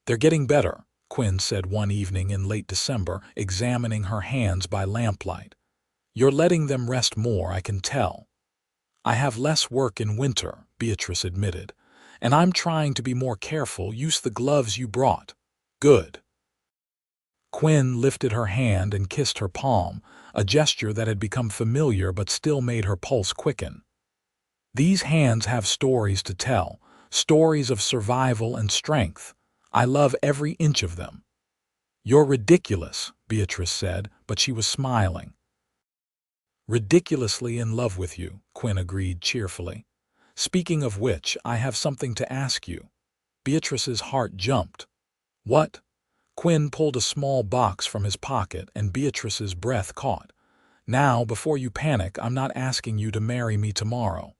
"They're getting better," Quinn said one evening in late December, examining her hands by lamplight. "You're letting them rest more, I can tell." "I have less work in winter," Beatrice admitted, "and I'm trying to be more careful. Use the gloves you brought." "Good." Quinn lifted her hand and kissed her palm, a gesture that had become familiar but still made her pulse quicken. "These hands have stories to tell, stories of survival and strength. I love every inch of them." "You're ridiculous," Beatrice said, but she was smiling. "Ridiculously in love with you," Quinn agreed cheerfully. "Speaking of which, I have something to ask you." Beatrice's heart jumped. "What?" Quinn pulled a small box from his pocket, and Beatrice's breath caught. "Now, before you panic, I'm not asking you to marry me tomorrow.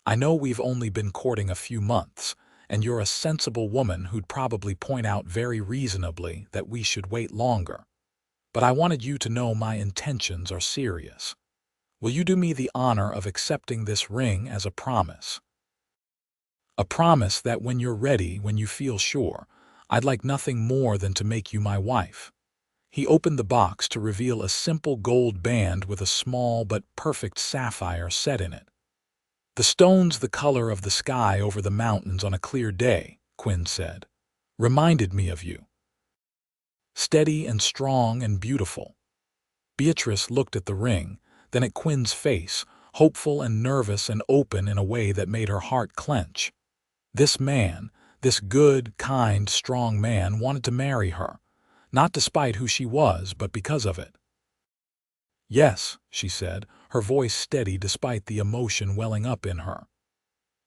I know we've only been courting a few months, and you're a sensible woman who'd probably point out very reasonably that we should wait longer. But I wanted you to know my intentions are serious. Will you do me the honor of accepting this ring as a promise? A promise that when you're ready, when you feel sure, I'd like nothing more than to make you my wife." He opened the box to reveal a simple gold band with a small but perfect sapphire set in it. "The stone's the color of the sky over the mountains on a clear day," Quinn said. "Reminded me of you. Steady and strong and beautiful." Beatrice looked at the ring, then at Quinn's face, hopeful and nervous and open in a way that made her heart clench. This man, this good, kind, strong man, wanted to marry her, not despite who she was, but because of it. "Yes," she said, her voice steady despite the emotion welling up in her.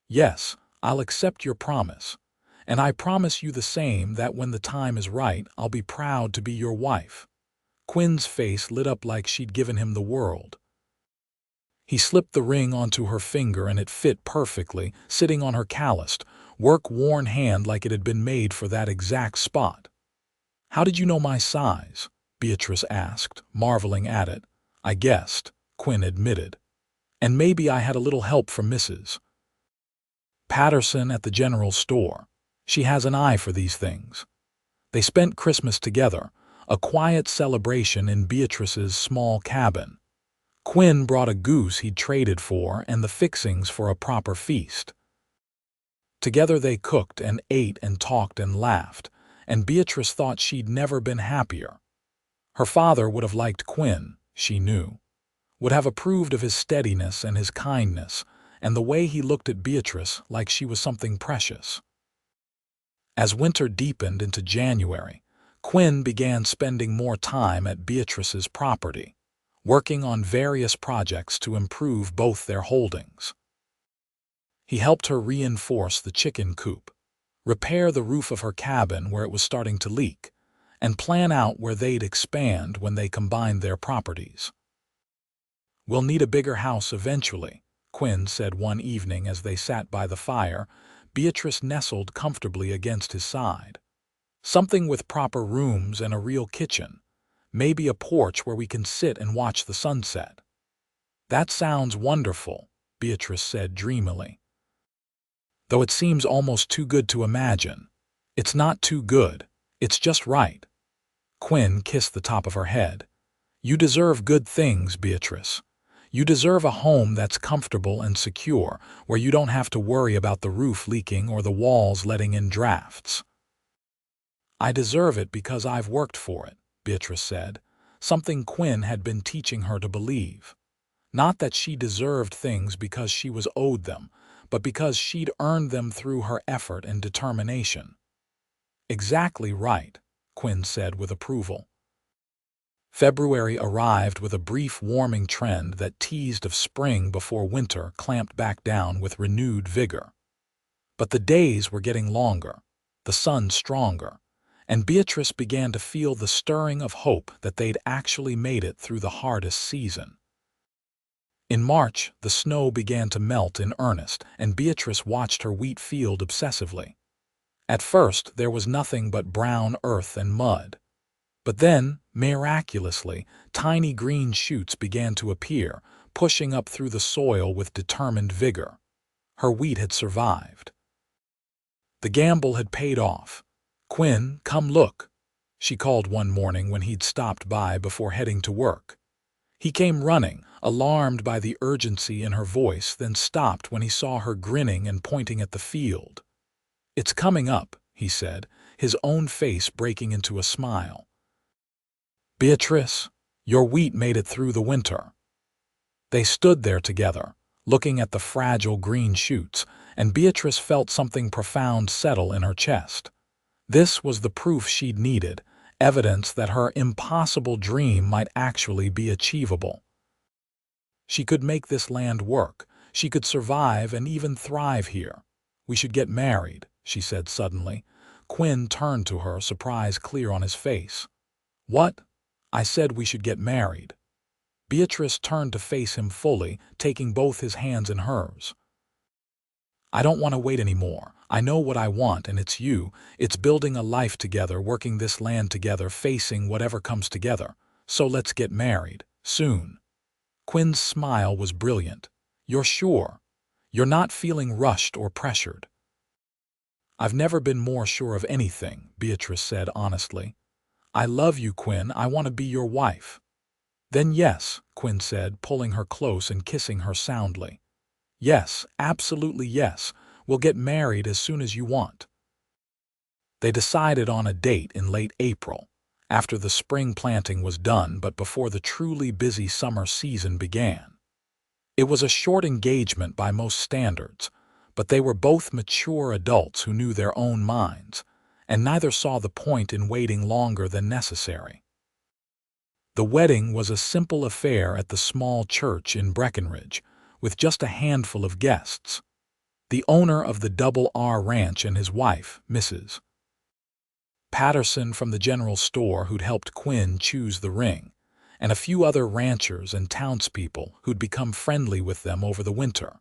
"Yes, I'll accept your promise, and I promise you the same, that when the time is right, I'll be proud to be your wife." Quinn's face lit up like she'd given him the world. He slipped the ring onto her finger, and it fit perfectly, sitting on her calloused, work-worn hand like it had been made for that exact spot. "How did you know my size?" Beatrice asked, marveling at it. "I guessed," Quinn admitted. "And maybe I had a little help from Mrs. Patterson at the general store. She has an eye for these things." They spent Christmas together, a quiet celebration in Beatrice's small cabin. Quinn brought a goose he'd traded for and the fixings for a proper feast. Together they cooked and ate and talked and laughed, and Beatrice thought she'd never been happier. Her father would have liked Quinn, she knew, would have approved of his steadiness and his kindness, and the way he looked at Beatrice like she was something precious. As winter deepened into January, Quinn began spending more time at Beatrice's property, working on various projects to improve both their holdings. He helped her reinforce the chicken coop, repair the roof of her cabin where it was starting to leak, and plan out where they'd expand when they combined their properties. "We'll need a bigger house eventually," Quinn said one evening as they sat by the fire, Beatrice nestled comfortably against his side. "Something with proper rooms and a real kitchen. Maybe a porch where we can sit and watch the sunset." "That sounds wonderful," Beatrice said dreamily. "Though it seems almost too good to imagine." "It's not too good. It's just right." Quinn kissed the top of her head. "You deserve good things, Beatrice. You deserve a home that's comfortable and secure, where you don't have to worry about the roof leaking or the walls letting in drafts." "I deserve it because I've worked for it," Beatrice said, something Quinn had been teaching her to believe. Not that she deserved things because she was owed them, but because she'd earned them through her effort and determination. "Exactly right," Quinn said with approval. February arrived with a brief warming trend that teased of spring before winter clamped back down with renewed vigor. But the days were getting longer, the sun stronger, and Beatrice began to feel the stirring of hope that they'd actually made it through the hardest season. In March, the snow began to melt in earnest, and Beatrice watched her wheat field obsessively. At first, there was nothing but brown earth and mud. But then, miraculously, tiny green shoots began to appear, pushing up through the soil with determined vigor. Her wheat had survived. The gamble had paid off. "Quinn, come look," she called one morning when he'd stopped by before heading to work. He came running, alarmed by the urgency in her voice, then stopped when he saw her grinning and pointing at the field. "It's coming up," he said, his own face breaking into a smile. "Beatrice, your wheat made it through the winter." They stood there together, looking at the fragile green shoots, and Beatrice felt something profound settle in her chest. This was the proof she'd needed, evidence that her impossible dream might actually be achievable. She could make this land work. She could survive and even thrive here. "We should get married," she said suddenly. Quinn turned to her, surprise clear on his face. "What?" "I said we should get married." Beatrice turned to face him fully, taking both his hands in hers. "I don't want to wait anymore. I know what I want, and it's you. It's building a life together, working this land together, facing whatever comes together. So let's get married. Soon." Quinn's smile was brilliant. "You're sure? You're not feeling rushed or pressured?" "I've never been more sure of anything," Beatrice said honestly. "I love you, Quinn. I want to be your wife." "Then yes," Quinn said, pulling her close and kissing her soundly. "Yes, absolutely yes. We'll get married as soon as you want." They decided on a date in late April, after the spring planting was done but before the truly busy summer season began. It was a short engagement by most standards, but they were both mature adults who knew their own minds, and neither saw the point in waiting longer than necessary. The wedding was a simple affair at the small church in Breckenridge, with just a handful of guests. The owner of the Double R Ranch and his wife, Mrs. Patterson from the general store who'd helped Quinn choose the ring, and a few other ranchers and townspeople who'd become friendly with them over the winter.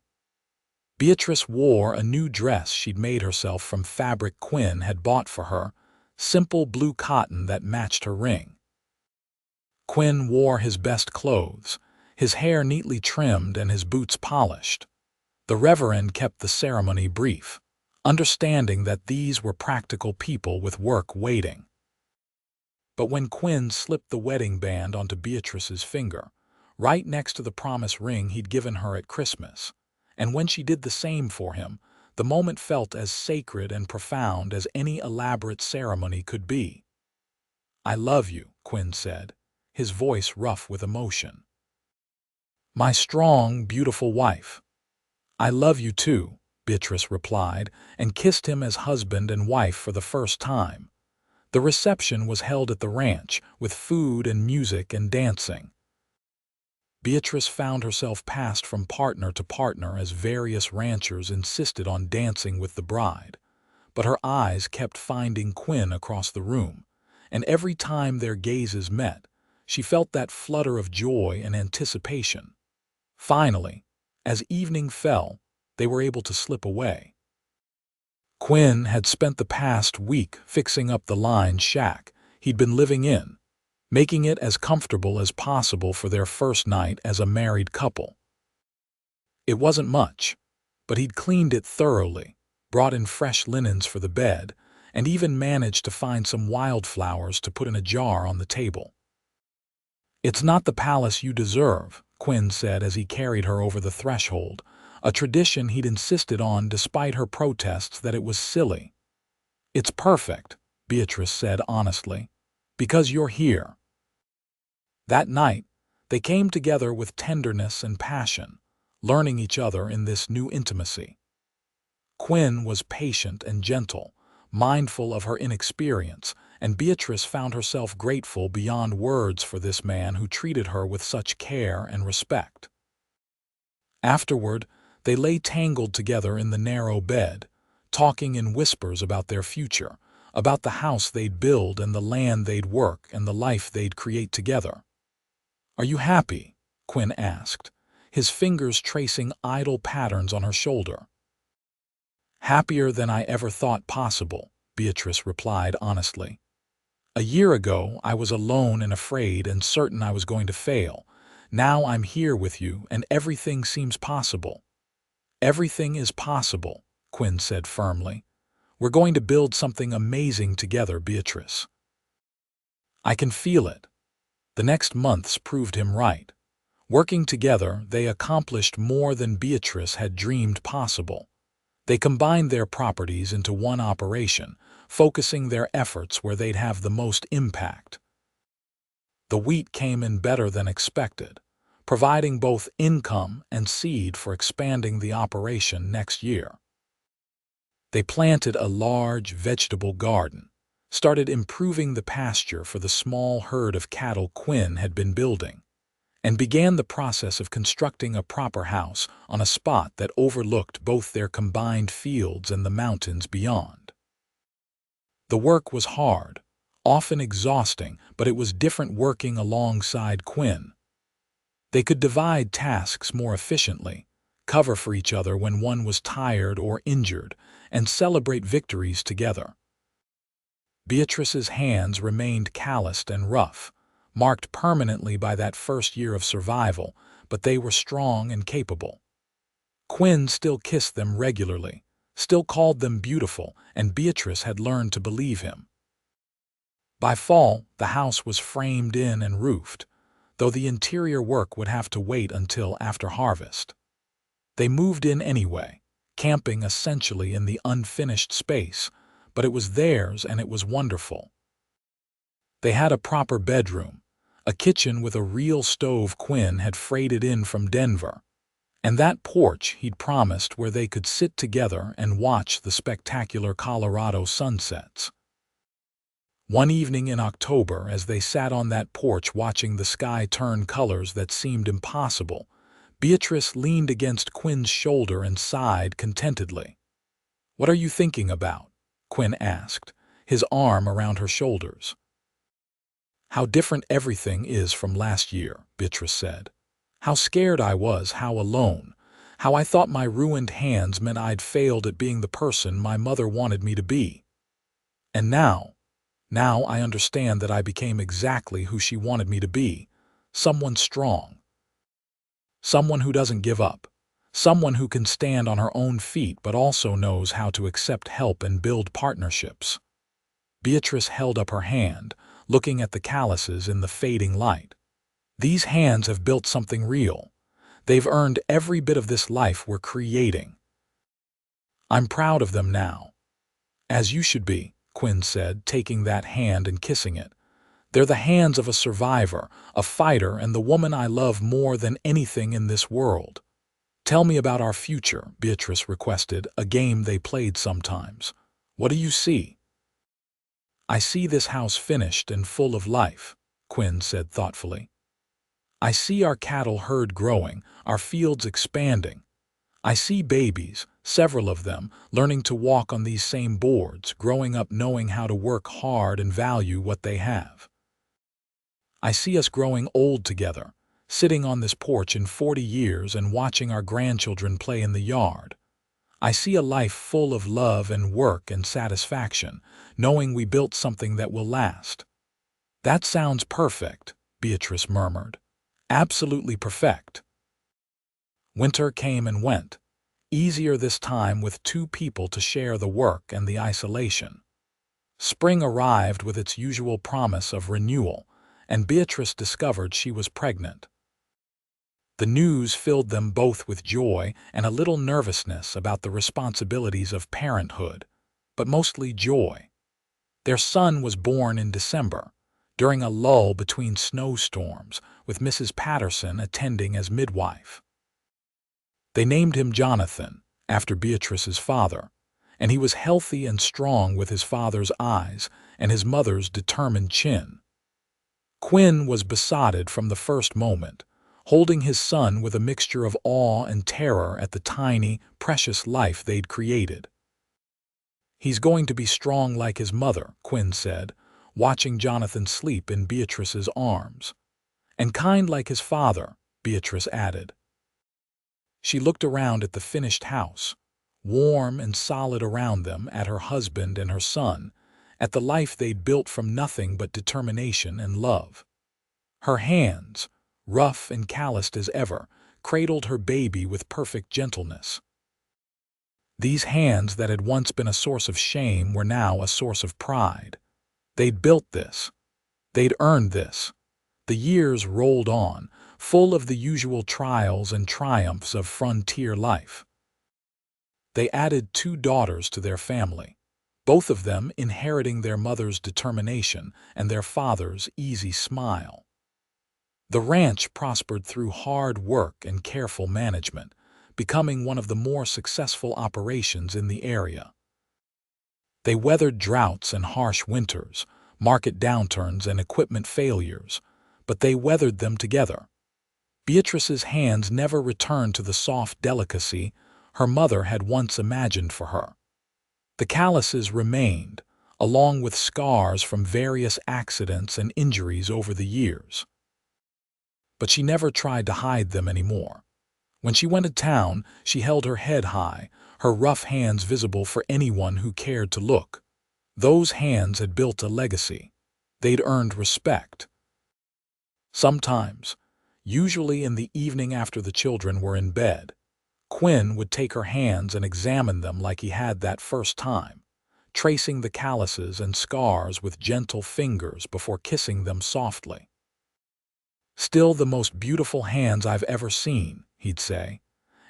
Beatrice wore a new dress she'd made herself from fabric Quinn had bought for her, simple blue cotton that matched her ring. Quinn wore his best clothes, his hair neatly trimmed and his boots polished. The Reverend kept the ceremony brief, understanding that these were practical people with work waiting. But when Quinn slipped the wedding band onto Beatrice's finger, right next to the promise ring he'd given her at Christmas, and when she did the same for him, the moment felt as sacred and profound as any elaborate ceremony could be. "I love you," Quinn said, his voice rough with emotion. "My strong, beautiful wife." "I love you too," Beatrice replied, and kissed him as husband and wife for the first time. The reception was held at the ranch, with food and music and dancing. Beatrice found herself passed from partner to partner as various ranchers insisted on dancing with the bride, but her eyes kept finding Quinn across the room, and every time their gazes met, she felt that flutter of joy and anticipation. Finally, as evening fell, they were able to slip away. Quinn had spent the past week fixing up the line shack he'd been living in, making it as comfortable as possible for their first night as a married couple. It wasn't much, but he'd cleaned it thoroughly, brought in fresh linens for the bed, and even managed to find some wildflowers to put in a jar on the table. "It's not the palace you deserve," Quinn said as he carried her over the threshold, a tradition he'd insisted on despite her protests that it was silly. "It's perfect," Beatrice said honestly, "because you're here." That night, they came together with tenderness and passion, learning each other in this new intimacy. Quinn was patient and gentle, mindful of her inexperience, and Beatrice found herself grateful beyond words for this man who treated her with such care and respect. Afterward, they lay tangled together in the narrow bed, talking in whispers about their future, about the house they'd build and the land they'd work and the life they'd create together. "Are you happy?" Quinn asked, his fingers tracing idle patterns on her shoulder. "Happier than I ever thought possible," Beatrice replied honestly. "A year ago, I was alone and afraid and certain I was going to fail. Now I'm here with you and everything seems possible." Everything is possible, Quinn said firmly. We're going to build something amazing together, Beatrice. I can feel it. The next months proved him right. Working together, they accomplished more than Beatrice had dreamed possible. They combined their properties into one operation, focusing their efforts where they'd have the most impact. The wheat came in better than expected, providing both income and seed for expanding the operation next year. They planted a large vegetable garden, started improving the pasture for the small herd of cattle Quinn had been building, and began the process of constructing a proper house on a spot that overlooked both their combined fields and the mountains beyond. The work was hard, often exhausting, but it was different working alongside Quinn. They could divide tasks more efficiently, cover for each other when one was tired or injured, and celebrate victories together. Beatrice's hands remained calloused and rough, marked permanently by that first year of survival, but they were strong and capable. Quinn still kissed them regularly, still called them beautiful, and Beatrice had learned to believe him. By fall, the house was framed in and roofed, though the interior work would have to wait until after harvest. They moved in anyway, camping essentially in the unfinished space, but it was theirs and it was wonderful. They had a proper bedroom, a kitchen with a real stove Quinn had freighted in from Denver, and that porch he'd promised where they could sit together and watch the spectacular Colorado sunsets. One evening in October, as they sat on that porch watching the sky turn colors that seemed impossible, Beatrice leaned against Quinn's shoulder and sighed contentedly. "What are you thinking about?" Quinn asked, his arm around her shoulders. "How different everything is from last year," Beatrice said. "How scared I was, how alone, how I thought my ruined hands meant I'd failed at being the person my mother wanted me to be. And now I understand that I became exactly who she wanted me to be, someone strong. Someone who doesn't give up, someone who can stand on her own feet but also knows how to accept help and build partnerships." Beatrice held up her hand, looking at the callouses in the fading light. "These hands have built something real. They've earned every bit of this life we're creating. I'm proud of them now." "As you should be," Quinn said, taking that hand and kissing it. "They're the hands of a survivor, a fighter, and the woman I love more than anything in this world." "Tell me about our future," Beatrice requested, a game they played sometimes. "What do you see?" "I see this house finished and full of life," Quinn said thoughtfully. "I see our cattle herd growing, our fields expanding. I see babies, several of them, learning to walk on these same boards, growing up knowing how to work hard and value what they have. I see us growing old together, sitting on this porch in 40 years and watching our grandchildren play in the yard. I see a life full of love and work and satisfaction, knowing we built something that will last." "That sounds perfect," Beatrice murmured. "Absolutely perfect." Winter came and went, easier this time with two people to share the work and the isolation. Spring arrived with its usual promise of renewal, and Beatrice discovered she was pregnant. The news filled them both with joy and a little nervousness about the responsibilities of parenthood, but mostly joy. Their son was born in December, during a lull between snowstorms, with Mrs. Patterson attending as midwife. They named him Jonathan, after Beatrice's father, and he was healthy and strong with his father's eyes and his mother's determined chin. Quinn was besotted from the first moment, holding his son with a mixture of awe and terror at the tiny, precious life they'd created. "He's going to be strong like his mother," Quinn said, watching Jonathan sleep in Beatrice's arms. "And kind like his father," Beatrice added. She looked around at the finished house, warm and solid around them, at her husband and her son, at the life they'd built from nothing but determination and love. Her hands, rough and calloused as ever, cradled her baby with perfect gentleness. These hands that had once been a source of shame were now a source of pride. They'd built this. They'd earned this. The years rolled on, full of the usual trials and triumphs of frontier life. They added 2 daughters to their family, both of them inheriting their mother's determination and their father's easy smile. The ranch prospered through hard work and careful management, becoming one of the more successful operations in the area. They weathered droughts and harsh winters, market downturns and equipment failures, but they weathered them together. Beatrice's hands never returned to the soft delicacy her mother had once imagined for her. The calluses remained, along with scars from various accidents and injuries over the years. But she never tried to hide them anymore. When she went to town, she held her head high, her rough hands visible for anyone who cared to look. Those hands had built a legacy. They'd earned respect. Sometimes, usually in the evening after the children were in bed, Quinn would take her hands and examine them like he had that first time, tracing the calluses and scars with gentle fingers before kissing them softly. "Still the most beautiful hands I've ever seen," he'd say,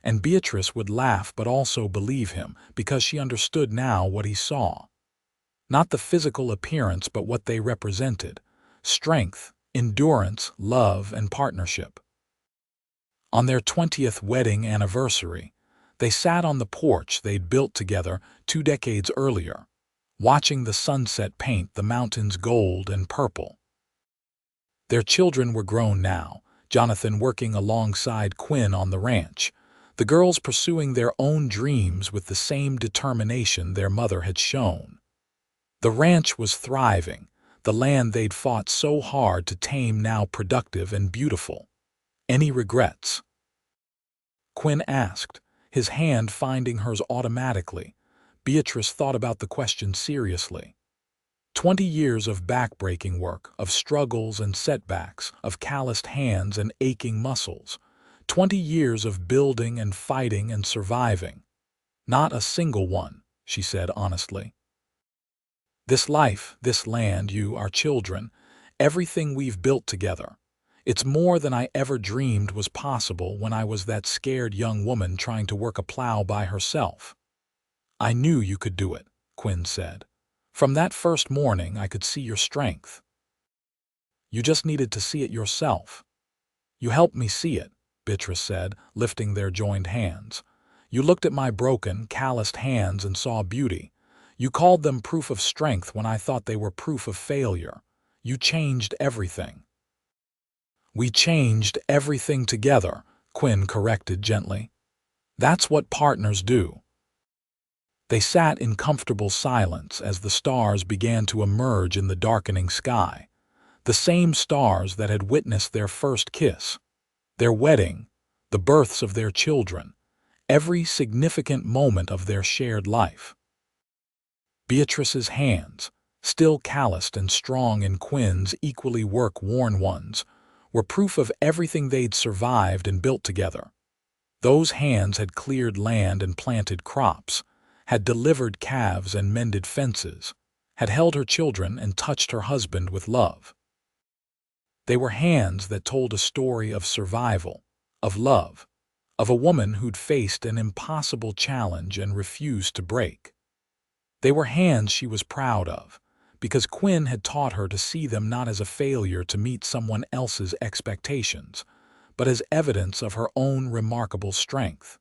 and Beatrice would laugh but also believe him because she understood now what he saw. Not the physical appearance but what they represented: strength, endurance, love, and partnership. On their 20th wedding anniversary, they sat on the porch they'd built together 2 decades earlier, watching the sunset paint the mountains gold and purple. Their children were grown now, Jonathan working alongside Quinn on the ranch, the girls pursuing their own dreams with the same determination their mother had shown. The ranch was thriving, the land they'd fought so hard to tame now productive and beautiful. "Any regrets?" Quinn asked, his hand finding hers automatically. Beatrice thought about the question seriously. 20 years of backbreaking work, of struggles and setbacks, of calloused hands and aching muscles. 20 years of building and fighting and surviving. "Not a single one," she said honestly. "This life, this land, you, our children, everything we've built together. It's more than I ever dreamed was possible when I was that scared young woman trying to work a plow by herself." "I knew you could do it," Quinn said. "From that first morning I could see your strength. You just needed to see it yourself." "You helped me see it," Beatrice said, lifting their joined hands. "You looked at my broken, calloused hands and saw beauty. You called them proof of strength when I thought they were proof of failure. You changed everything." "We changed everything together," Quinn corrected gently. "That's what partners do." They sat in comfortable silence as the stars began to emerge in the darkening sky, the same stars that had witnessed their first kiss, their wedding, the births of their children, every significant moment of their shared life. Beatrice's hands, still calloused and strong in Quinn's equally work-worn ones, were proof of everything they'd survived and built together. Those hands had cleared land and planted crops, had delivered calves and mended fences, had held her children and touched her husband with love. They were hands that told a story of survival, of love, of a woman who'd faced an impossible challenge and refused to break. They were hands she was proud of, because Quinn had taught her to see them not as a failure to meet someone else's expectations, but as evidence of her own remarkable strength.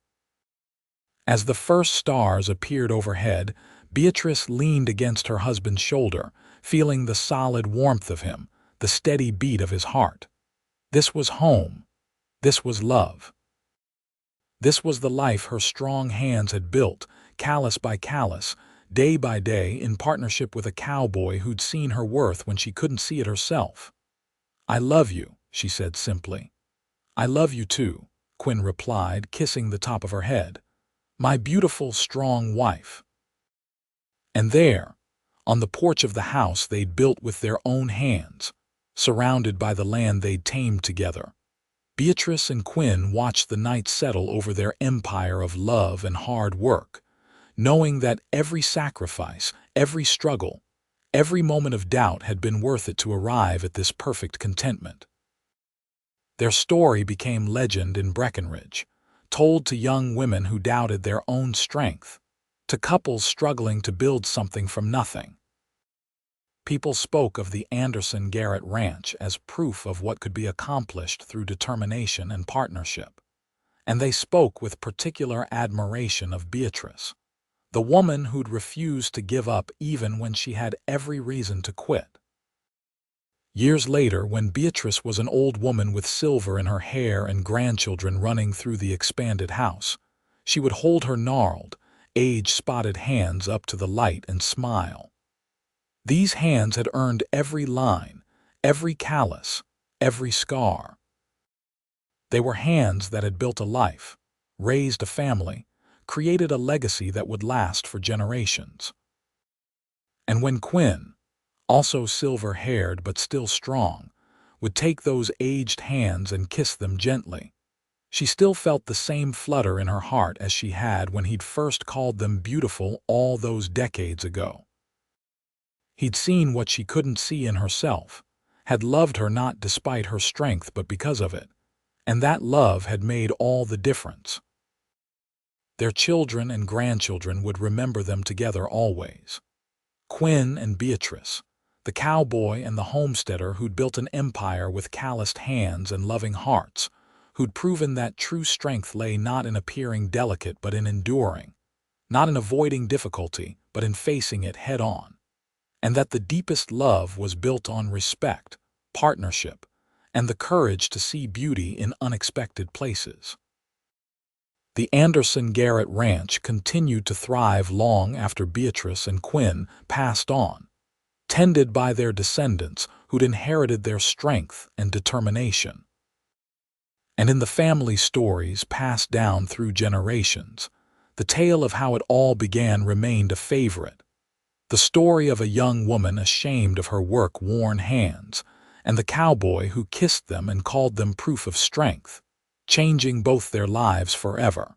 As the first stars appeared overhead, Beatrice leaned against her husband's shoulder, feeling the solid warmth of him, the steady beat of his heart. This was home. This was love. This was the life her strong hands had built, callus by callus, day by day, in partnership with a cowboy who'd seen her worth when she couldn't see it herself. "I love you," she said simply. "I love you too," Quinn replied, kissing the top of her head. "My beautiful, strong wife." And there, on the porch of the house they'd built with their own hands, surrounded by the land they'd tamed together, Beatrice and Quinn watched the night settle over their empire of love and hard work, knowing that every sacrifice, every struggle, every moment of doubt had been worth it to arrive at this perfect contentment. Their story became legend in Breckenridge, told to young women who doubted their own strength, to couples struggling to build something from nothing. People spoke of the Anderson Garrett Ranch as proof of what could be accomplished through determination and partnership. And they spoke with particular admiration of Beatrice, the woman who'd refused to give up even when she had every reason to quit. Years later, when Beatrice was an old woman with silver in her hair and grandchildren running through the expanded house, she would hold her gnarled, age-spotted hands up to the light and smile. These hands had earned every line, every callus, every scar. They were hands that had built a life, raised a family, created a legacy that would last for generations. And when Quinn, also silver-haired but still strong, would take those aged hands and kiss them gently, she still felt the same flutter in her heart as she had when he'd first called them beautiful all those decades ago. He'd seen what she couldn't see in herself, had loved her not despite her strength but because of it, and that love had made all the difference. Their children and grandchildren would remember them together always. Quinn and Beatrice, the cowboy and the homesteader who'd built an empire with calloused hands and loving hearts, who'd proven that true strength lay not in appearing delicate but in enduring, not in avoiding difficulty but in facing it head-on, and that the deepest love was built on respect, partnership, and the courage to see beauty in unexpected places. The Anderson Garrett Ranch continued to thrive long after Beatrice and Quinn passed on, tended by their descendants who'd inherited their strength and determination. And in the family stories passed down through generations, the tale of how it all began remained a favorite. The story of a young woman ashamed of her work-worn hands, and the cowboy who kissed them and called them proof of strength, changing both their lives forever.